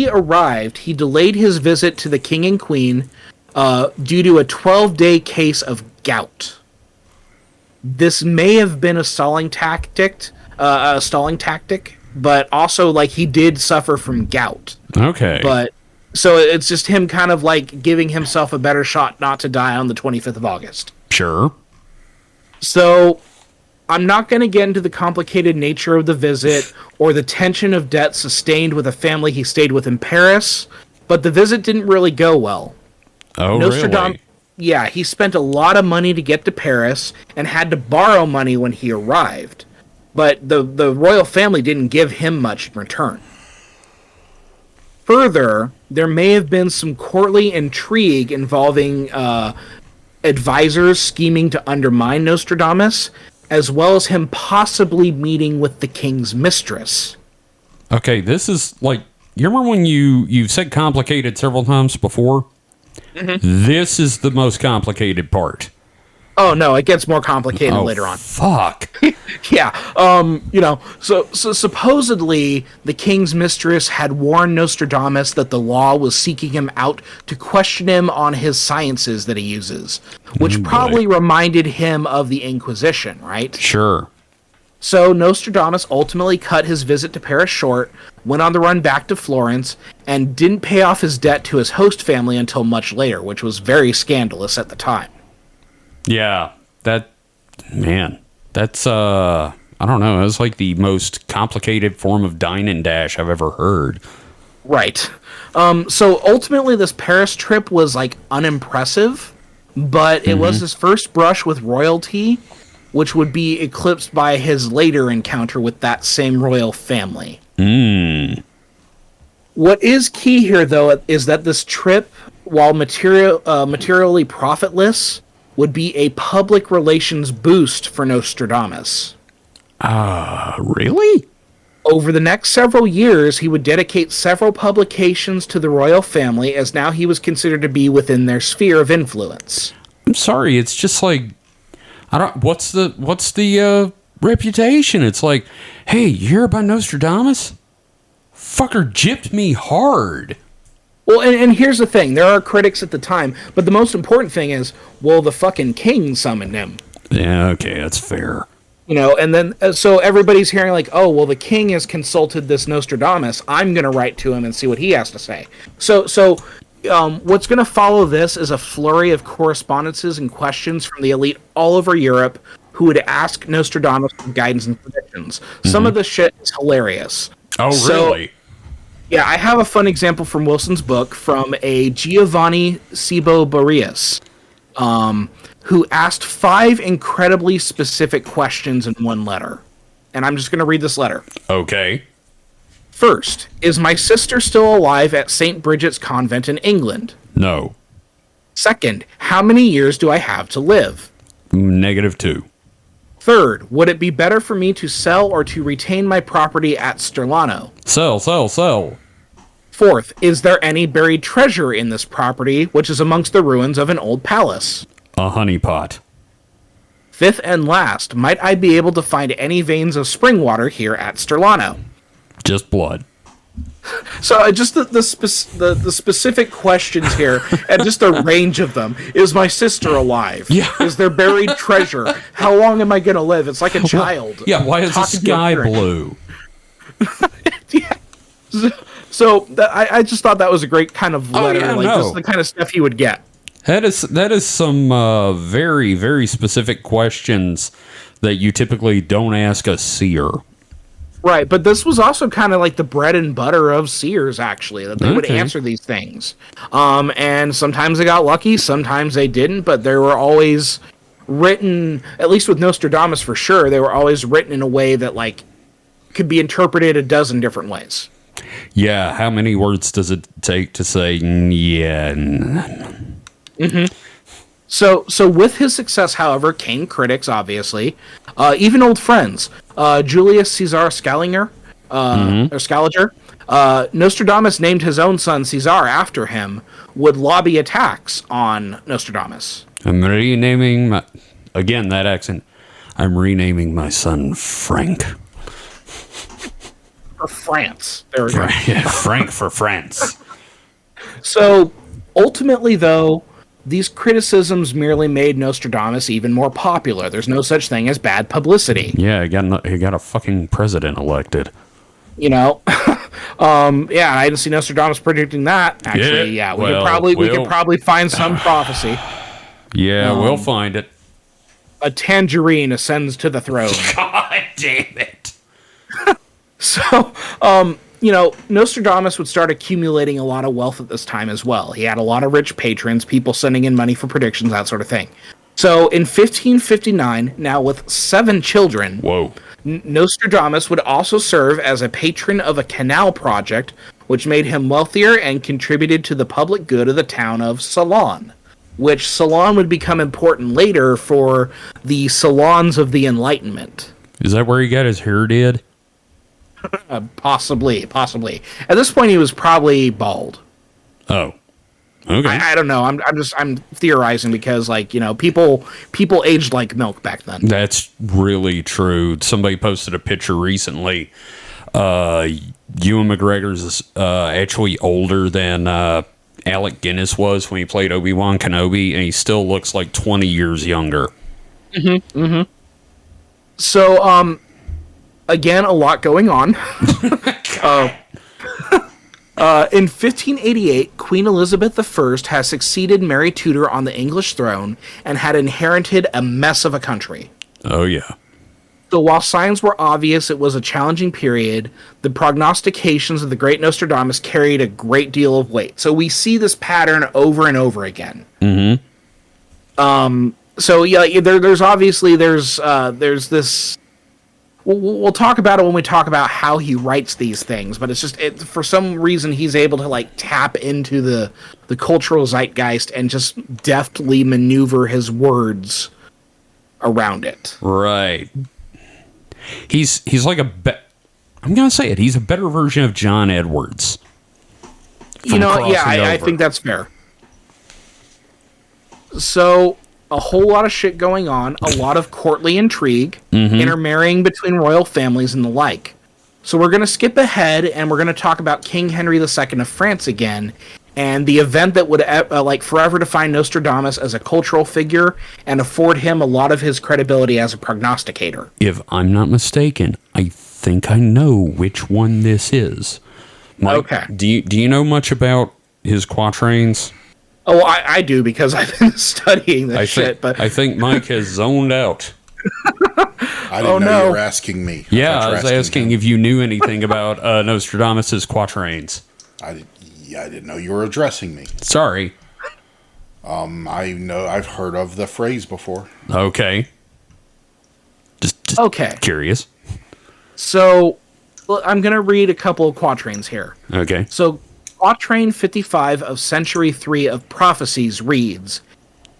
arrived, he delayed his visit to the king and queen due to a 12-day case of gout. This may have been a stalling tactic, but also like he did suffer from gout. Okay. But so it's just him kind of like giving himself a better shot not to die on the 25th of August. Sure. So I'm not going to get into the complicated nature of the visit or the tension of debt sustained with a family he stayed with in Paris, but the visit didn't really go well. Oh, really? Yeah, he spent a lot of money to get to Paris and had to borrow money when he arrived. But the royal family didn't give him much in return. Further, there may have been some courtly intrigue involving advisors scheming to undermine Nostradamus, as well as him possibly meeting with the king's mistress. Okay, this is like... You remember when you've said complicated several times before? Mm-hmm. This is the most complicated part. Oh, no, it gets more complicated later on. Fuck. Yeah. So supposedly the king's mistress had warned Nostradamus that the law was seeking him out to question him on his sciences that he uses, which probably reminded him of the Inquisition, right? Sure. So Nostradamus ultimately cut his visit to Paris short, went on the run back to Florence, and didn't pay off his debt to his host family until much later, which was very scandalous at the time. Yeah, that's, I don't know, it's like the most complicated form of dine and dash I've ever heard. Right. So ultimately this Paris trip was like unimpressive. but it was his first brush with royalty, which would be eclipsed by his later encounter with that same royal family. What is key here, though, is that this trip, while materially profitless, would be a public relations boost for Nostradamus. Really? Over the next several years, he would dedicate several publications to the royal family, as now he was considered to be within their sphere of influence. I'm sorry, it's just like, what's the reputation? It's like, hey, you hear about Nostradamus? Fucker gypped me hard. Well, and here's the thing. There are critics at the time, but the most important thing is, well, the fucking king summoned him. Yeah, okay, that's fair. And then, so everybody's hearing like, oh, well, the king has consulted this Nostradamus. I'm going to write to him and see what he has to say. So what's going to follow this is a flurry of correspondences and questions from the elite all over Europe who would ask Nostradamus for guidance and predictions. Some of the shit is hilarious. Oh, really? Yeah, I have a fun example from Wilson's book from a Giovanni Cibo Barrias, who asked 5 incredibly specific questions in one letter. And I'm just going to read this letter. Okay. First, is my sister still alive at St. Bridget's Convent in England? No. Second, how many years do I have to live? -2. Third, would it be better for me to sell or to retain my property at Sterlano? Sell. Fourth, is there any buried treasure in this property, which is amongst the ruins of an old palace? A honeypot. Fifth and last, might I be able to find any veins of spring water here at Sterlano? Just blood. So just the specific questions here, and just the range of them. Is my sister alive? Yeah. Is there buried treasure? How long am I going to live? It's like a child. Yeah, why is the sky blue? Yeah. So I just thought that was a great kind of letter, just the kind of stuff he would get. That is some very, very specific questions that you typically don't ask a seer. Right, but this was also kind of like the bread and butter of seers, actually, that they would answer these things. And sometimes they got lucky, sometimes they didn't, but they were always written, at least with Nostradamus for sure, they were always written in a way that, like, could be interpreted a dozen different ways. Yeah, how many words does it take to say, yeah? So with his success, however, came critics, obviously, even old friends. Julius Caesar Scaliger, or Scaliger, Nostradamus named his own son Caesar after him, would lobby attacks on Nostradamus. I'm renaming that accent. I'm renaming my son Frank. For France. There we go. Frank for France. So ultimately, though, these criticisms merely made Nostradamus even more popular. There's no such thing as bad publicity. Yeah, he got a fucking president elected. Yeah, I didn't see Nostradamus predicting that. Actually, we could probably find some prophecy. Yeah, we'll find it. A tangerine ascends to the throne. God damn it. So, Nostradamus would start accumulating a lot of wealth at this time as well. He had a lot of rich patrons, people sending in money for predictions, that sort of thing. So, in 1559, now with 7 children, Nostradamus would also serve as a patron of a canal project, which made him wealthier and contributed to the public good of the town of Ceylon, which Ceylon would become important later for the salons of the Enlightenment. Is that where he got his hair did? Possibly. At this point, he was probably bald. Oh, okay. I don't know. I'm theorizing because, people aged like milk back then. That's really true. Somebody posted a picture recently. Ewan McGregor's actually older than Alec Guinness was when he played Obi-Wan Kenobi, and he still looks like 20 years younger. So, again, a lot going on. In 1588, Queen Elizabeth I has succeeded Mary Tudor on the English throne and had inherited a mess of a country. Oh, yeah. So while signs were obvious it was a challenging period, the prognostications of the great Nostradamus carried a great deal of weight. So we see this pattern over and over again. So yeah, there's obviously there's this. We'll talk about it when we talk about how he writes these things, but it's just for some reason he's able to like tap into the cultural zeitgeist and just deftly maneuver his words around it. Right. He's like I'm gonna say it. He's a better version of John Edwards. I think that's fair. So, a whole lot of shit going on, a lot of courtly intrigue, intermarrying between royal families and the like. So we're going to skip ahead, and we're going to talk about King Henry II of France again, and the event that would forever define Nostradamus as a cultural figure and afford him a lot of his credibility as a prognosticator. If I'm not mistaken, I think I know which one this is. Mike, okay. Do you know much about his quatrains? Oh, I do, because I've been studying this shit. But I think Mike has zoned out. I didn't know you were asking me. Yeah, I was asking if you knew anything about Nostradamus' quatrains. I didn't know you were addressing me. Sorry. I know I've heard of the phrase before. Okay. Just okay. Curious. So, I'm going to read a couple of quatrains here. Okay. So, Quatrain 55 of Century 3 of Prophecies reads,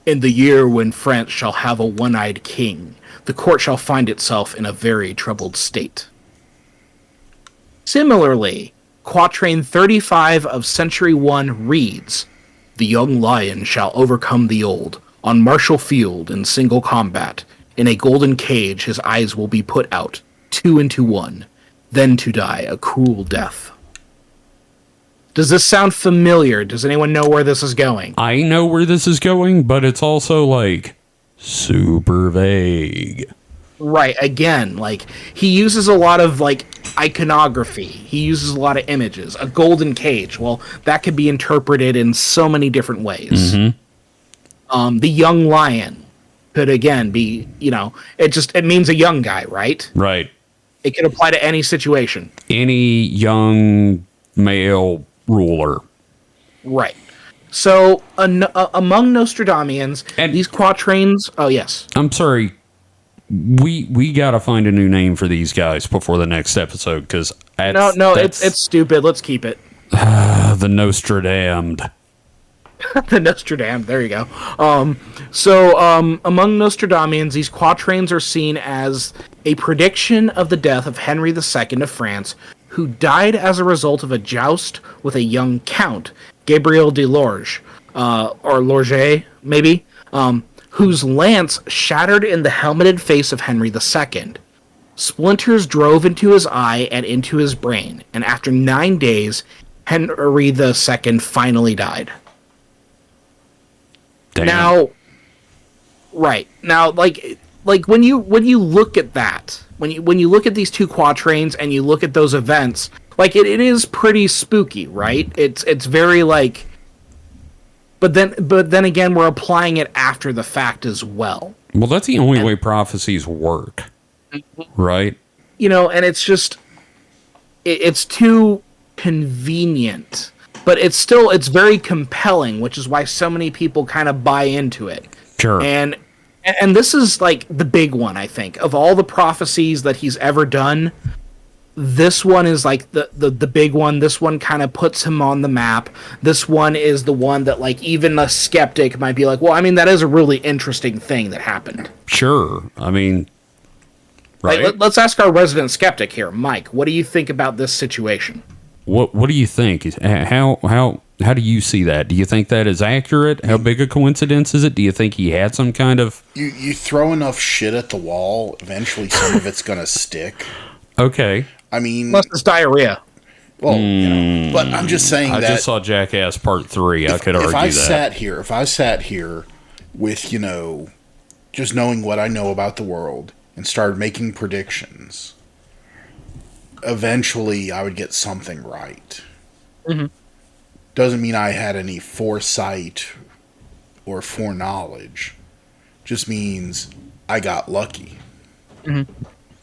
"In the year when France shall have a one-eyed king, the court shall find itself in a very troubled state." Similarly, Quatrain 35 of Century 1 reads, "The young lion shall overcome the old, on martial field in single combat. In a golden cage his eyes will be put out, 2 into 1, then to die a cruel death." Does this sound familiar? Does anyone know where this is going? I know where this is going, but it's also like super vague. Right, again, like he uses a lot of like iconography. He uses a lot of images. A golden cage. Well, that could be interpreted in so many different ways. The young lion could again be, it means a young guy, right? Right. It could apply to any situation. Any young male ruler. Right. So, among Nostradamians, and these quatrains... Oh, yes. I'm sorry. We got to find a new name for these guys before the next episode, because... it's stupid. Let's keep it. The Nostradamned. The Nostradam. There you go. Among Nostradamians, these quatrains are seen as a prediction of the death of Henry II of France, who died as a result of a joust with a young count, Gabriel de Lorge, or Lorge, maybe, whose lance shattered in the helmeted face of Henry II. Splinters drove into his eye and into his brain, and after 9 days, Henry II finally died. Damn. Now, when you look at that, when you look at these two quatrains and you look at those events, like it is pretty spooky, right? It's very like, but then again, we're applying it after the fact as well. Well, that's the only way prophecies work, right? And it's just it's too convenient, but it's very compelling, which is why so many people kind of buy into it. Sure. And this is like the big one, I think, of all the prophecies that he's ever done. This one is like the big one. This one kind of puts him on the map. This one is the one that like even a skeptic might be like, well, I mean, that is a really interesting thing that happened. Sure. I mean, right. Like, let's ask our resident skeptic here, Mike. What do you think about this situation? What do you think? How do you see that? Do you think that is accurate? How big a coincidence is it? Do you think he had some kind of... You throw enough shit at the wall, eventually some of it's going to stick. Okay. I mean... Unless it's diarrhea. Well, but I'm just saying I just saw Jackass Part 3. I could argue that. If I sat here with, just knowing what I know about the world and started making predictions, eventually I would get something right. Mm-hmm. Doesn't mean I had any foresight or foreknowledge. Just means I got lucky. Mm-hmm.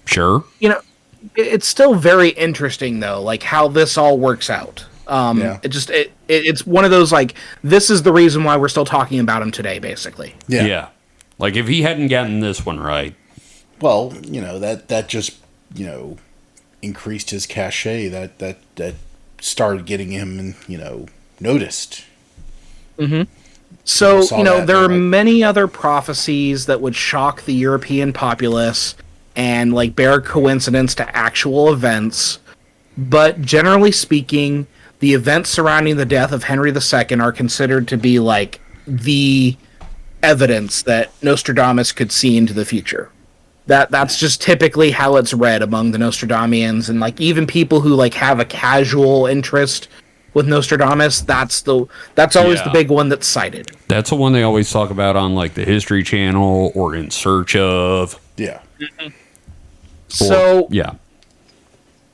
Sure. It's still very interesting, though, like how this all works out. It's one of those, like, this is the reason why we're still talking about him today, basically. Yeah. Like, if he hadn't gotten this one right. Well, that just, increased his cachet. That started getting him, noticed. Mm-hmm. So, there are like, many other prophecies that would shock the European populace and, like, bear coincidence to actual events. But generally speaking, the events surrounding the death of Henry II are considered to be, like, the evidence that Nostradamus could see into the future. That's just typically how it's read among the Nostradamians, and, like, even people who, like, have a casual interest with Nostradamus, that's always the big one that's cited. That's the one they always talk about on, like, the History Channel or In Search Of. Yeah. Mm-hmm. So, yeah.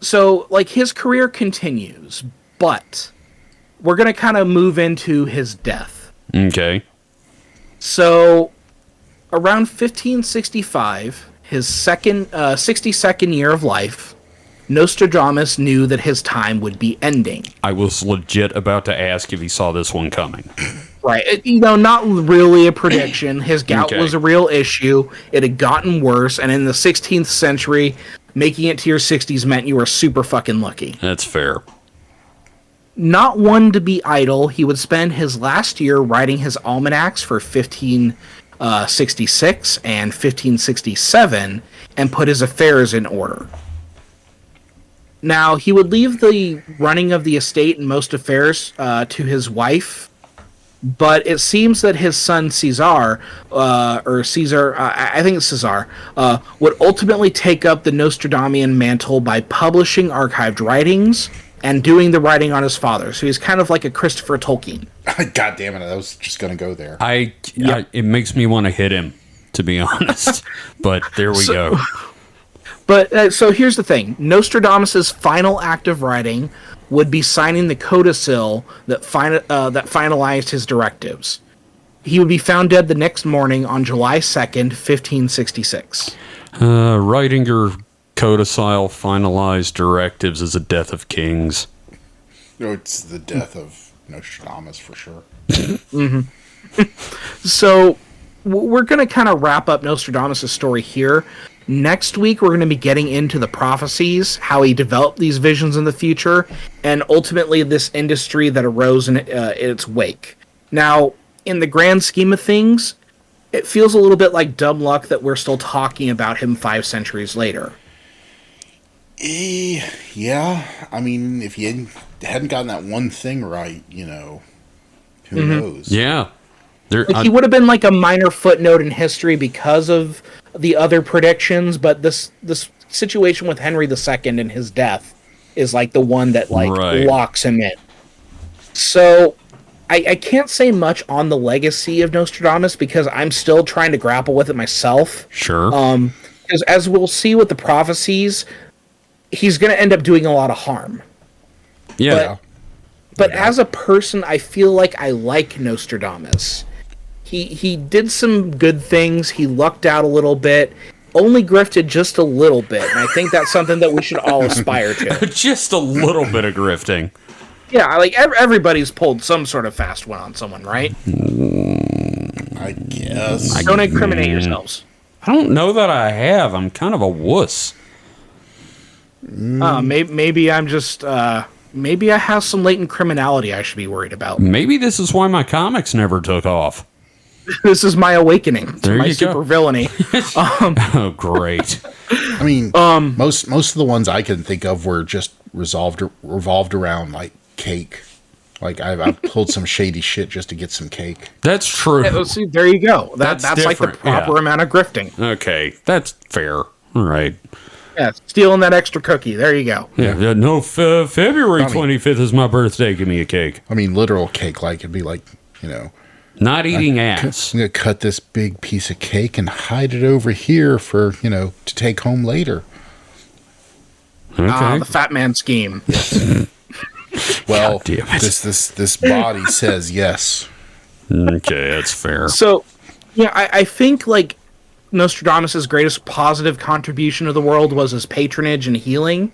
So, like, his career continues, but we're going to kind of move into his death. Okay. So, around 1565, his 62nd year of life, Nostradamus knew that his time would be ending. I was legit about to ask if he saw this one coming. Right. Not really a prediction. His gout was a real issue. It had gotten worse, and in the 16th century, making it to your 60s meant you were super fucking lucky. That's fair. Not one to be idle, he would spend his last year writing his almanacs for 1566 and 1567 and put his affairs in order. Now, he would leave the running of the estate and most affairs to his wife, but it seems that his son Caesar, I think it's Caesar, would ultimately take up the Nostradamian mantle by publishing archived writings and doing the writing on his father. So he's kind of like a Christopher Tolkien. God damn it, I was just going to go there. It makes me want to hit him, to be honest. But there we go. But so here's the thing. Nostradamus' final act of writing would be signing the codicil that finalized his directives. He would be found dead the next morning on July 2nd, 1566. Writing your codicil finalized directives is a death of kings. No, it's the death of Nostradamus for sure. Mm-hmm. So we're going to kind of wrap up Nostradamus' story here. Next week, we're going to be getting into the prophecies, how he developed these visions in the future, and ultimately this industry that arose in its wake. Now, in the grand scheme of things, it feels a little bit like dumb luck that we're still talking about him 5 centuries later. Yeah. I mean, if he hadn't gotten that one thing right, who knows? Yeah. He would have been like a minor footnote in history because of the other predictions, but this situation with Henry II and his death is like the one that locks him in. So I can't say much on the legacy of Nostradamus because I'm still trying to grapple with it myself. Sure. Because as we'll see with the prophecies, he's going to end up doing a lot of harm. Yeah. But as a person, I feel like I like Nostradamus. He did some good things. He lucked out a little bit. Only grifted just a little bit. And I think that's something that we should all aspire to. Just a little bit of grifting. Yeah, like everybody's pulled some sort of fast one on someone, right? I guess. Don't incriminate yourselves. I don't know that I have. I'm kind of a wuss. Maybe I'm just... maybe I have some latent criminality I should be worried about. Maybe this is why my comics never took off. This is my awakening to my go. super villainy. Oh, great. I mean, most of the ones I can think of were just revolved around, like, cake. Like, I've pulled some shady shit just to get some cake. That's true. Yeah, see, there you go. That's like the proper amount of grifting. Okay, that's fair. All right. Yeah, stealing that extra cookie. There you go. Yeah. No, February 25th is my birthday. Give me a cake. I mean, literal cake. Like, it'd be like, Not eating ass. I'm going to cut this big piece of cake and hide it over here for, to take home later. Okay. The fat man scheme. Well, God damn it. This body says yes. Okay, that's fair. So, I think, like, Nostradamus' greatest positive contribution to the world was his patronage and healing.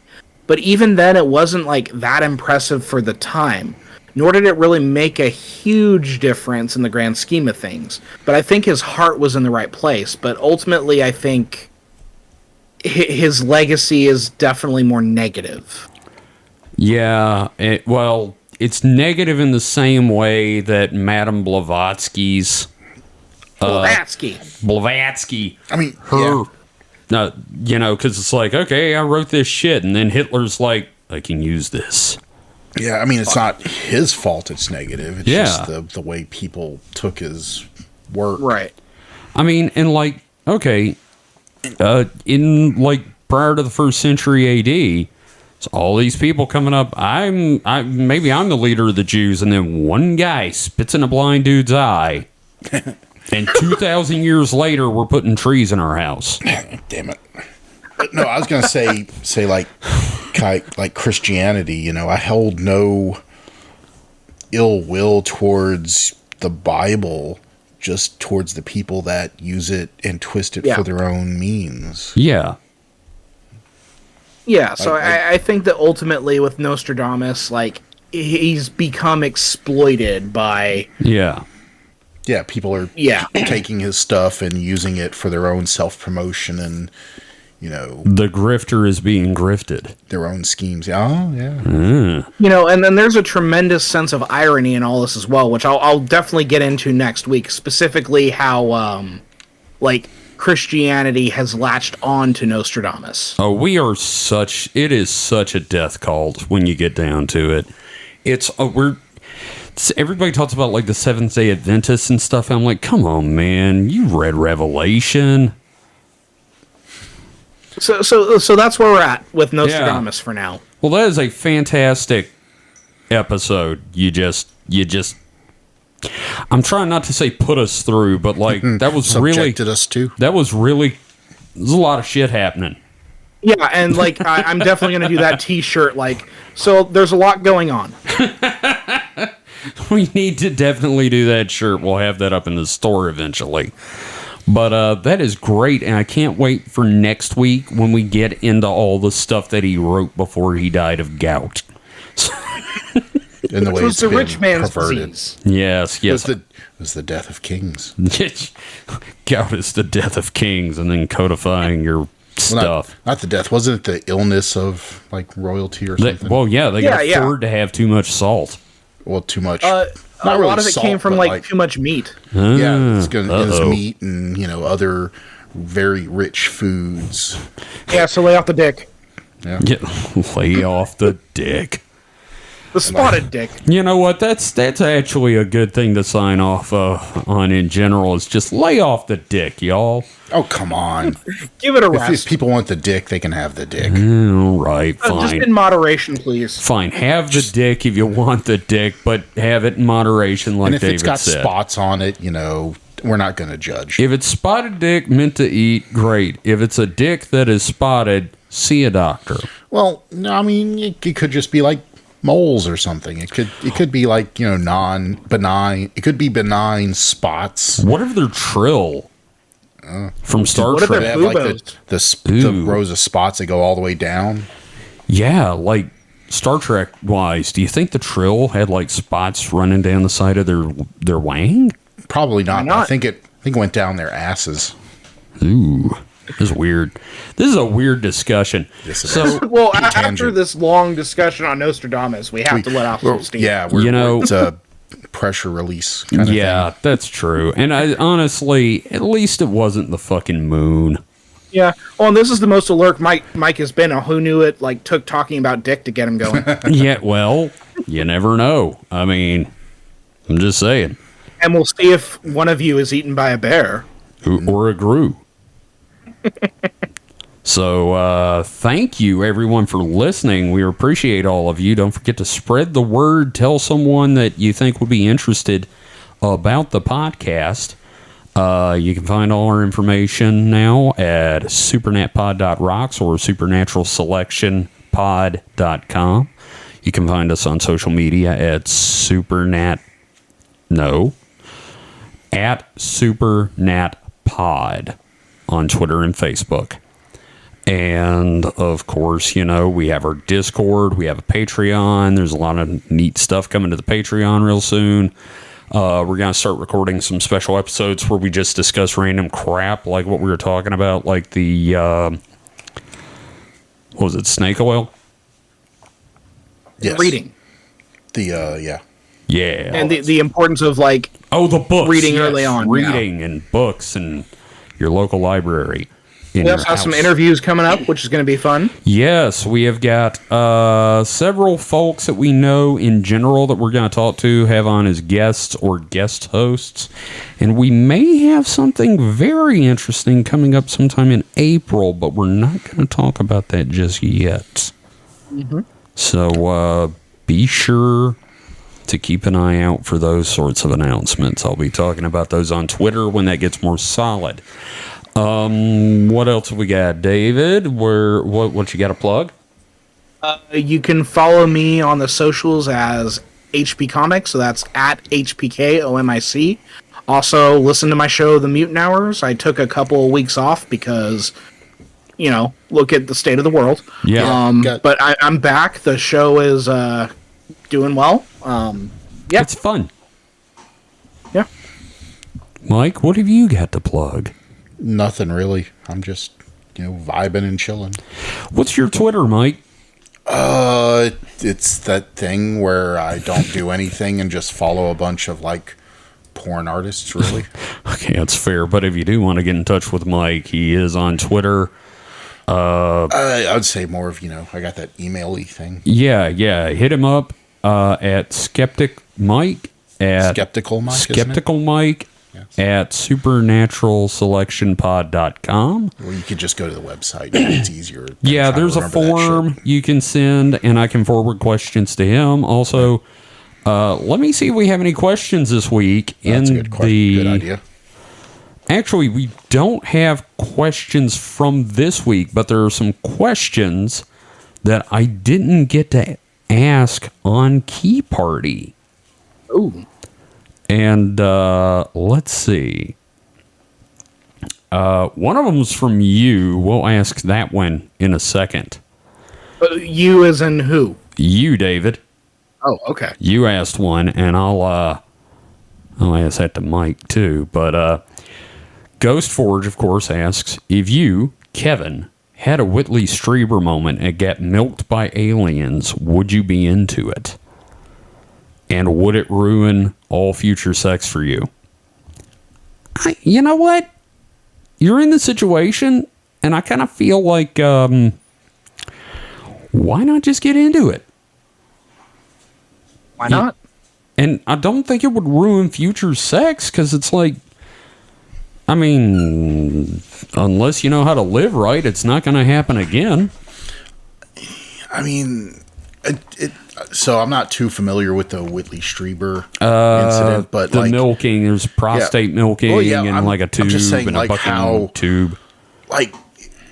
but even then it wasn't like that impressive for the time, nor did it really make a huge difference in the grand scheme of things. But I think his heart was in the right place. But ultimately, I think his legacy is definitely more negative. Yeah, it's negative in the same way that Madame Blavatsky's... Blavatsky. I mean, her... because it's like, okay, I wrote this shit, and then Hitler's like, I can use this. Yeah, I mean, it's not his fault it's negative. It's just the way people took his work. Right. I mean, and like, okay, in like prior to the 1st century AD, so all these people coming up, maybe I'm the leader of the Jews, and then one guy spits in a blind dude's eye, and 2,000 years later, we're putting trees in our house. Damn it. No, I was going to say like Christianity, I hold no ill will towards the Bible, just towards the people that use it and twist it for their own means. Yeah. Yeah, so I think that ultimately with Nostradamus, like, he's become exploited by... Yeah, people are taking his stuff and using it for their own self-promotion and, the grifter is being grifted. Their own schemes. Oh, yeah. And then there's a tremendous sense of irony in all this as well, which I'll definitely get into next week, specifically how, Christianity has latched on to Nostradamus. Oh, it is such a death cult when you get down to it. Everybody talks about like the Seventh-day Adventists and stuff. I'm like, come on, man, you read Revelation. So that's where we're at with Nostradamus for now. Well, that is a fantastic episode. You just I'm trying not to say put us through, but like that was subjected us to. There's a lot of shit happening. Yeah, and like I'm definitely going to do that T-shirt. Like, so there's a lot going on. We need to definitely do that shirt. We'll have that up in the store eventually. But that is great, and I can't wait for next week when we get into all the stuff that he wrote before he died of gout. In the way it's the rich man's disease. Yes. It was the death of kings. Gout is the death of kings, and then codifying your stuff. Not the death. Wasn't it the illness of like royalty or something? They got afford to have too much salt. Well, too much. A lot of it came from like too much meat. Yeah, it's meat and other very rich foods. Yeah, so lay off the dick. Yeah, lay off the dick. The spotted dick. You know what? That's actually a good thing to sign off on in general. Is just lay off the dick, y'all. Oh, come on. Give it a rest. If people want the dick, they can have the dick. All right, fine. Just in moderation, please. Fine. Have the dick if you want the dick, but have it in moderation, like David said. And if it's got spots on it, we're not going to judge. If it's spotted dick meant to eat, great. If it's a dick that is spotted, see a doctor. Well, no, I mean, it could just be like moles or something. It could be like non-benign. It could be benign spots. What if they're trill from Star Trek? They have like the rows of spots that go all the way down. Yeah, like Star Trek wise, do you think the trill had like spots running down the side of their wang? Probably not. I think it went down their asses. Ooh. This is weird. This is a weird discussion. Yes, well, after this long discussion on Nostradamus, we have to let off some steam. Yeah, it's a pressure release kind of thing. That's true. And I honestly, at least it wasn't the fucking moon. Yeah. Well, and this is the most alert Mike has been. Who knew it took talking about dick to get him going. Yeah, well, you never know. I mean, I'm just saying. And we'll see if one of you is eaten by a bear. Or a grue. So thank you everyone for listening. We appreciate all of you. Don't forget to spread the word. Tell someone that you think would be interested about the podcast. You can find all our information now at supernatpod.rocks or supernaturalselectionpod.com. You can find us on social media at supernatpod on Twitter and Facebook. And, of course, you know, we have our Discord. We have a Patreon. There's a lot of neat stuff coming to the Patreon real soon. We're going to start recording some special episodes where we just discuss random crap, like what we were talking about, like the, what was it, snake oil? Yes. Reading. Yeah. Yeah. And the importance of, like... the books. Reading early on. Reading and books and your local library. We also have some interviews coming up, which is going to be fun. Yes, we have got several folks that we know in general that we're going to talk to, have on as guests or guest hosts. And we may have something very interesting coming up sometime in April, but we're not going to talk about that just yet. Mm-hmm. So be sure to keep an eye out for those sorts of announcements. I'll be talking about those on Twitter when that gets more solid. What else have we got, David? What you got to plug? You can follow me on the socials as HP Comics, so that's at HPKOMIC. Also, listen to my show, The Mutant Hours. I took a couple of weeks off because, you know, look at the state of the world. Yeah. But I'm back. The show is doing well. Yeah. It's fun. Yeah. Mike, what have you got to plug? Nothing really. I'm just, vibing and chilling. What's your Twitter, Mike? It's that thing where I don't do anything and just follow a bunch of, like, porn artists, really. Okay, that's fair. But if you do want to get in touch with Mike, he is on Twitter. I'd say more of, I got that email-y thing. Yeah. Hit him up at Skeptic Mike. Skeptical Mike, Skeptical Mike. Yes. At supernaturalselectionpod.com. Or you could just go to the website. It's easier. Yeah, there's a form you can send, and I can forward questions to him. Also, let me see if we have any questions this week. That's a good idea. Actually, we don't have questions from this week, but there are some questions that I didn't get to ask on Key Party. Ooh. And let's see. One of them's from you. We'll ask that one in a second. You as in who? You, David. Oh, okay. You asked one, and I'll ask that to Mike too. But Ghost Forge, of course, asks if you, Kevin, had a Whitley Strieber moment and got milked by aliens, would you be into it? And would it ruin all future sex for you? You know what? You're in the situation, and I kind of feel like, why not just get into it? Why not? And I don't think it would ruin future sex, because it's like, I mean, unless you know how to live right, it's not going to happen again. I mean, so I'm not too familiar with the Whitley Strieber incident, but the milking, there's prostate milking and like a tube and a bucking tube. Like,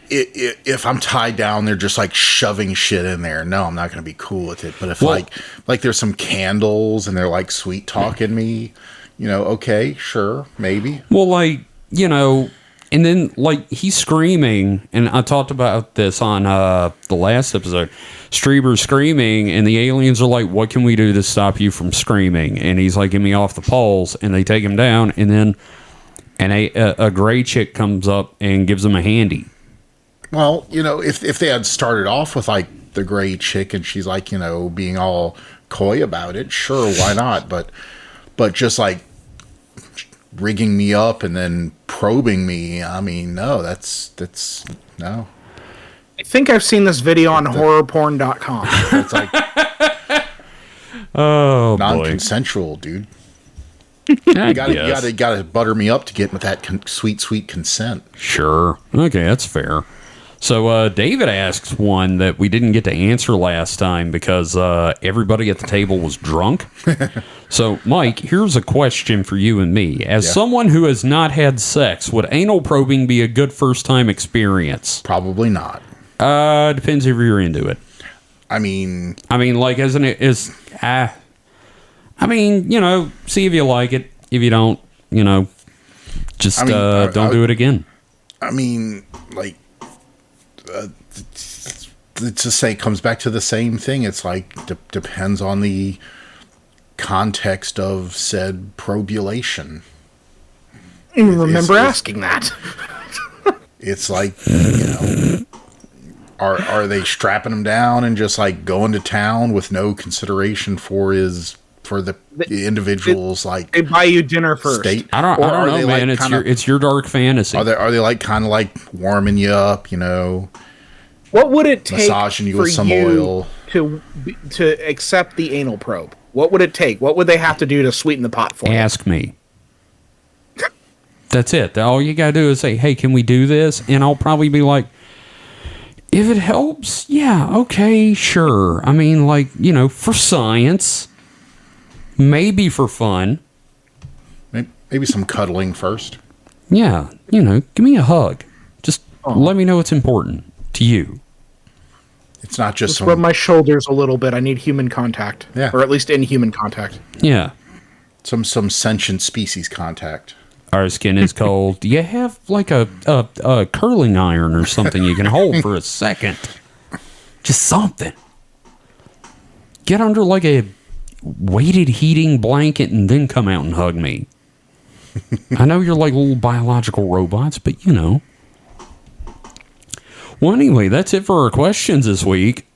if I'm tied down, they're just like shoving shit in there. No, I'm not going to be cool with it. But if like there's some candles and they're like sweet talking me, okay, sure, maybe. Well, like, and then, like, he's screaming, and I talked about this on the last episode. Strieber's screaming, and the aliens are like, what can we do to stop you from screaming? And he's like, get me off the poles, and they take him down, and then a gray chick comes up and gives him a handy. Well, if they had started off with, like, the gray chick, and she's, like, being all coy about it, sure, why not? But just, like, rigging me up and then probing me, I mean, no, that's no. I think I've seen this video on horrorporn.com. It's like non-consensual, dude. You gotta butter me up to get with that sweet consent. Sure. Okay, that's fair. So David asks one that we didn't get to answer last time because everybody at the table was drunk. So, Mike, here's a question for you and me. As someone who has not had sex, would anal probing be a good first-time experience? Probably not. Depends if you're into it. I mean, like, isn't it? See if you like it. If you don't, just don't do it again. I mean, like, it's just say it comes back to the same thing. It's like depends on the context of said probulation. I don't remember asking that. It's like, are they strapping him down and just like going to town with no consideration for the individual's like they buy you dinner first? State? I don't know, man. Like it's your dark fantasy. Are they like kind of like warming you up? What would it take massaging you for with some you oil to accept the anal probe? What would it take? What would they have to do to sweeten the pot for you? Ask me. That's it. All you gotta do is say, "Hey, can we do this?" And I'll probably be like, "If it helps, yeah, okay, sure." I mean, like, for science, maybe for fun. maybe some cuddling first. Yeah, give me a hug. Just let me know it's important to you. It's not just rub my shoulders a little bit. I need human contact. Yeah. Or at least inhuman contact. Yeah. Some sentient species contact. Our skin is cold. Do you have like a curling iron or something you can hold for a second? Just something. Get under like a weighted heating blanket and then come out and hug me. I know you're like little biological robots, but Well, anyway, that's it for our questions this week.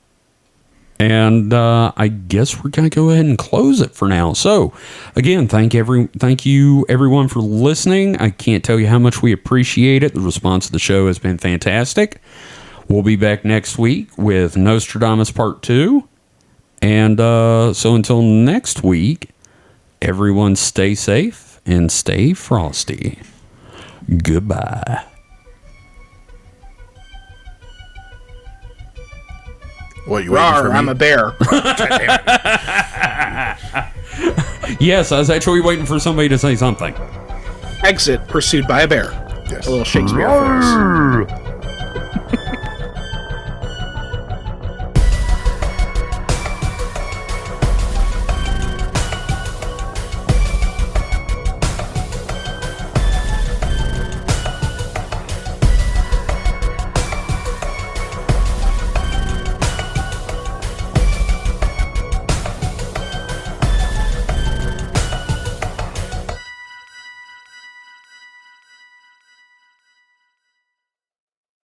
And I guess we're going to go ahead and close it for now. So, again, thank you, everyone, for listening. I can't tell you how much we appreciate it. The response to the show has been fantastic. We'll be back next week with Nostradamus Part 2. And so until next week, everyone stay safe and stay frosty. Goodbye. What, you waiting for me? I'm a bear. Yes, I was actually waiting for somebody to say something. Exit pursued by a bear. Yes. A little Shakespeare for us.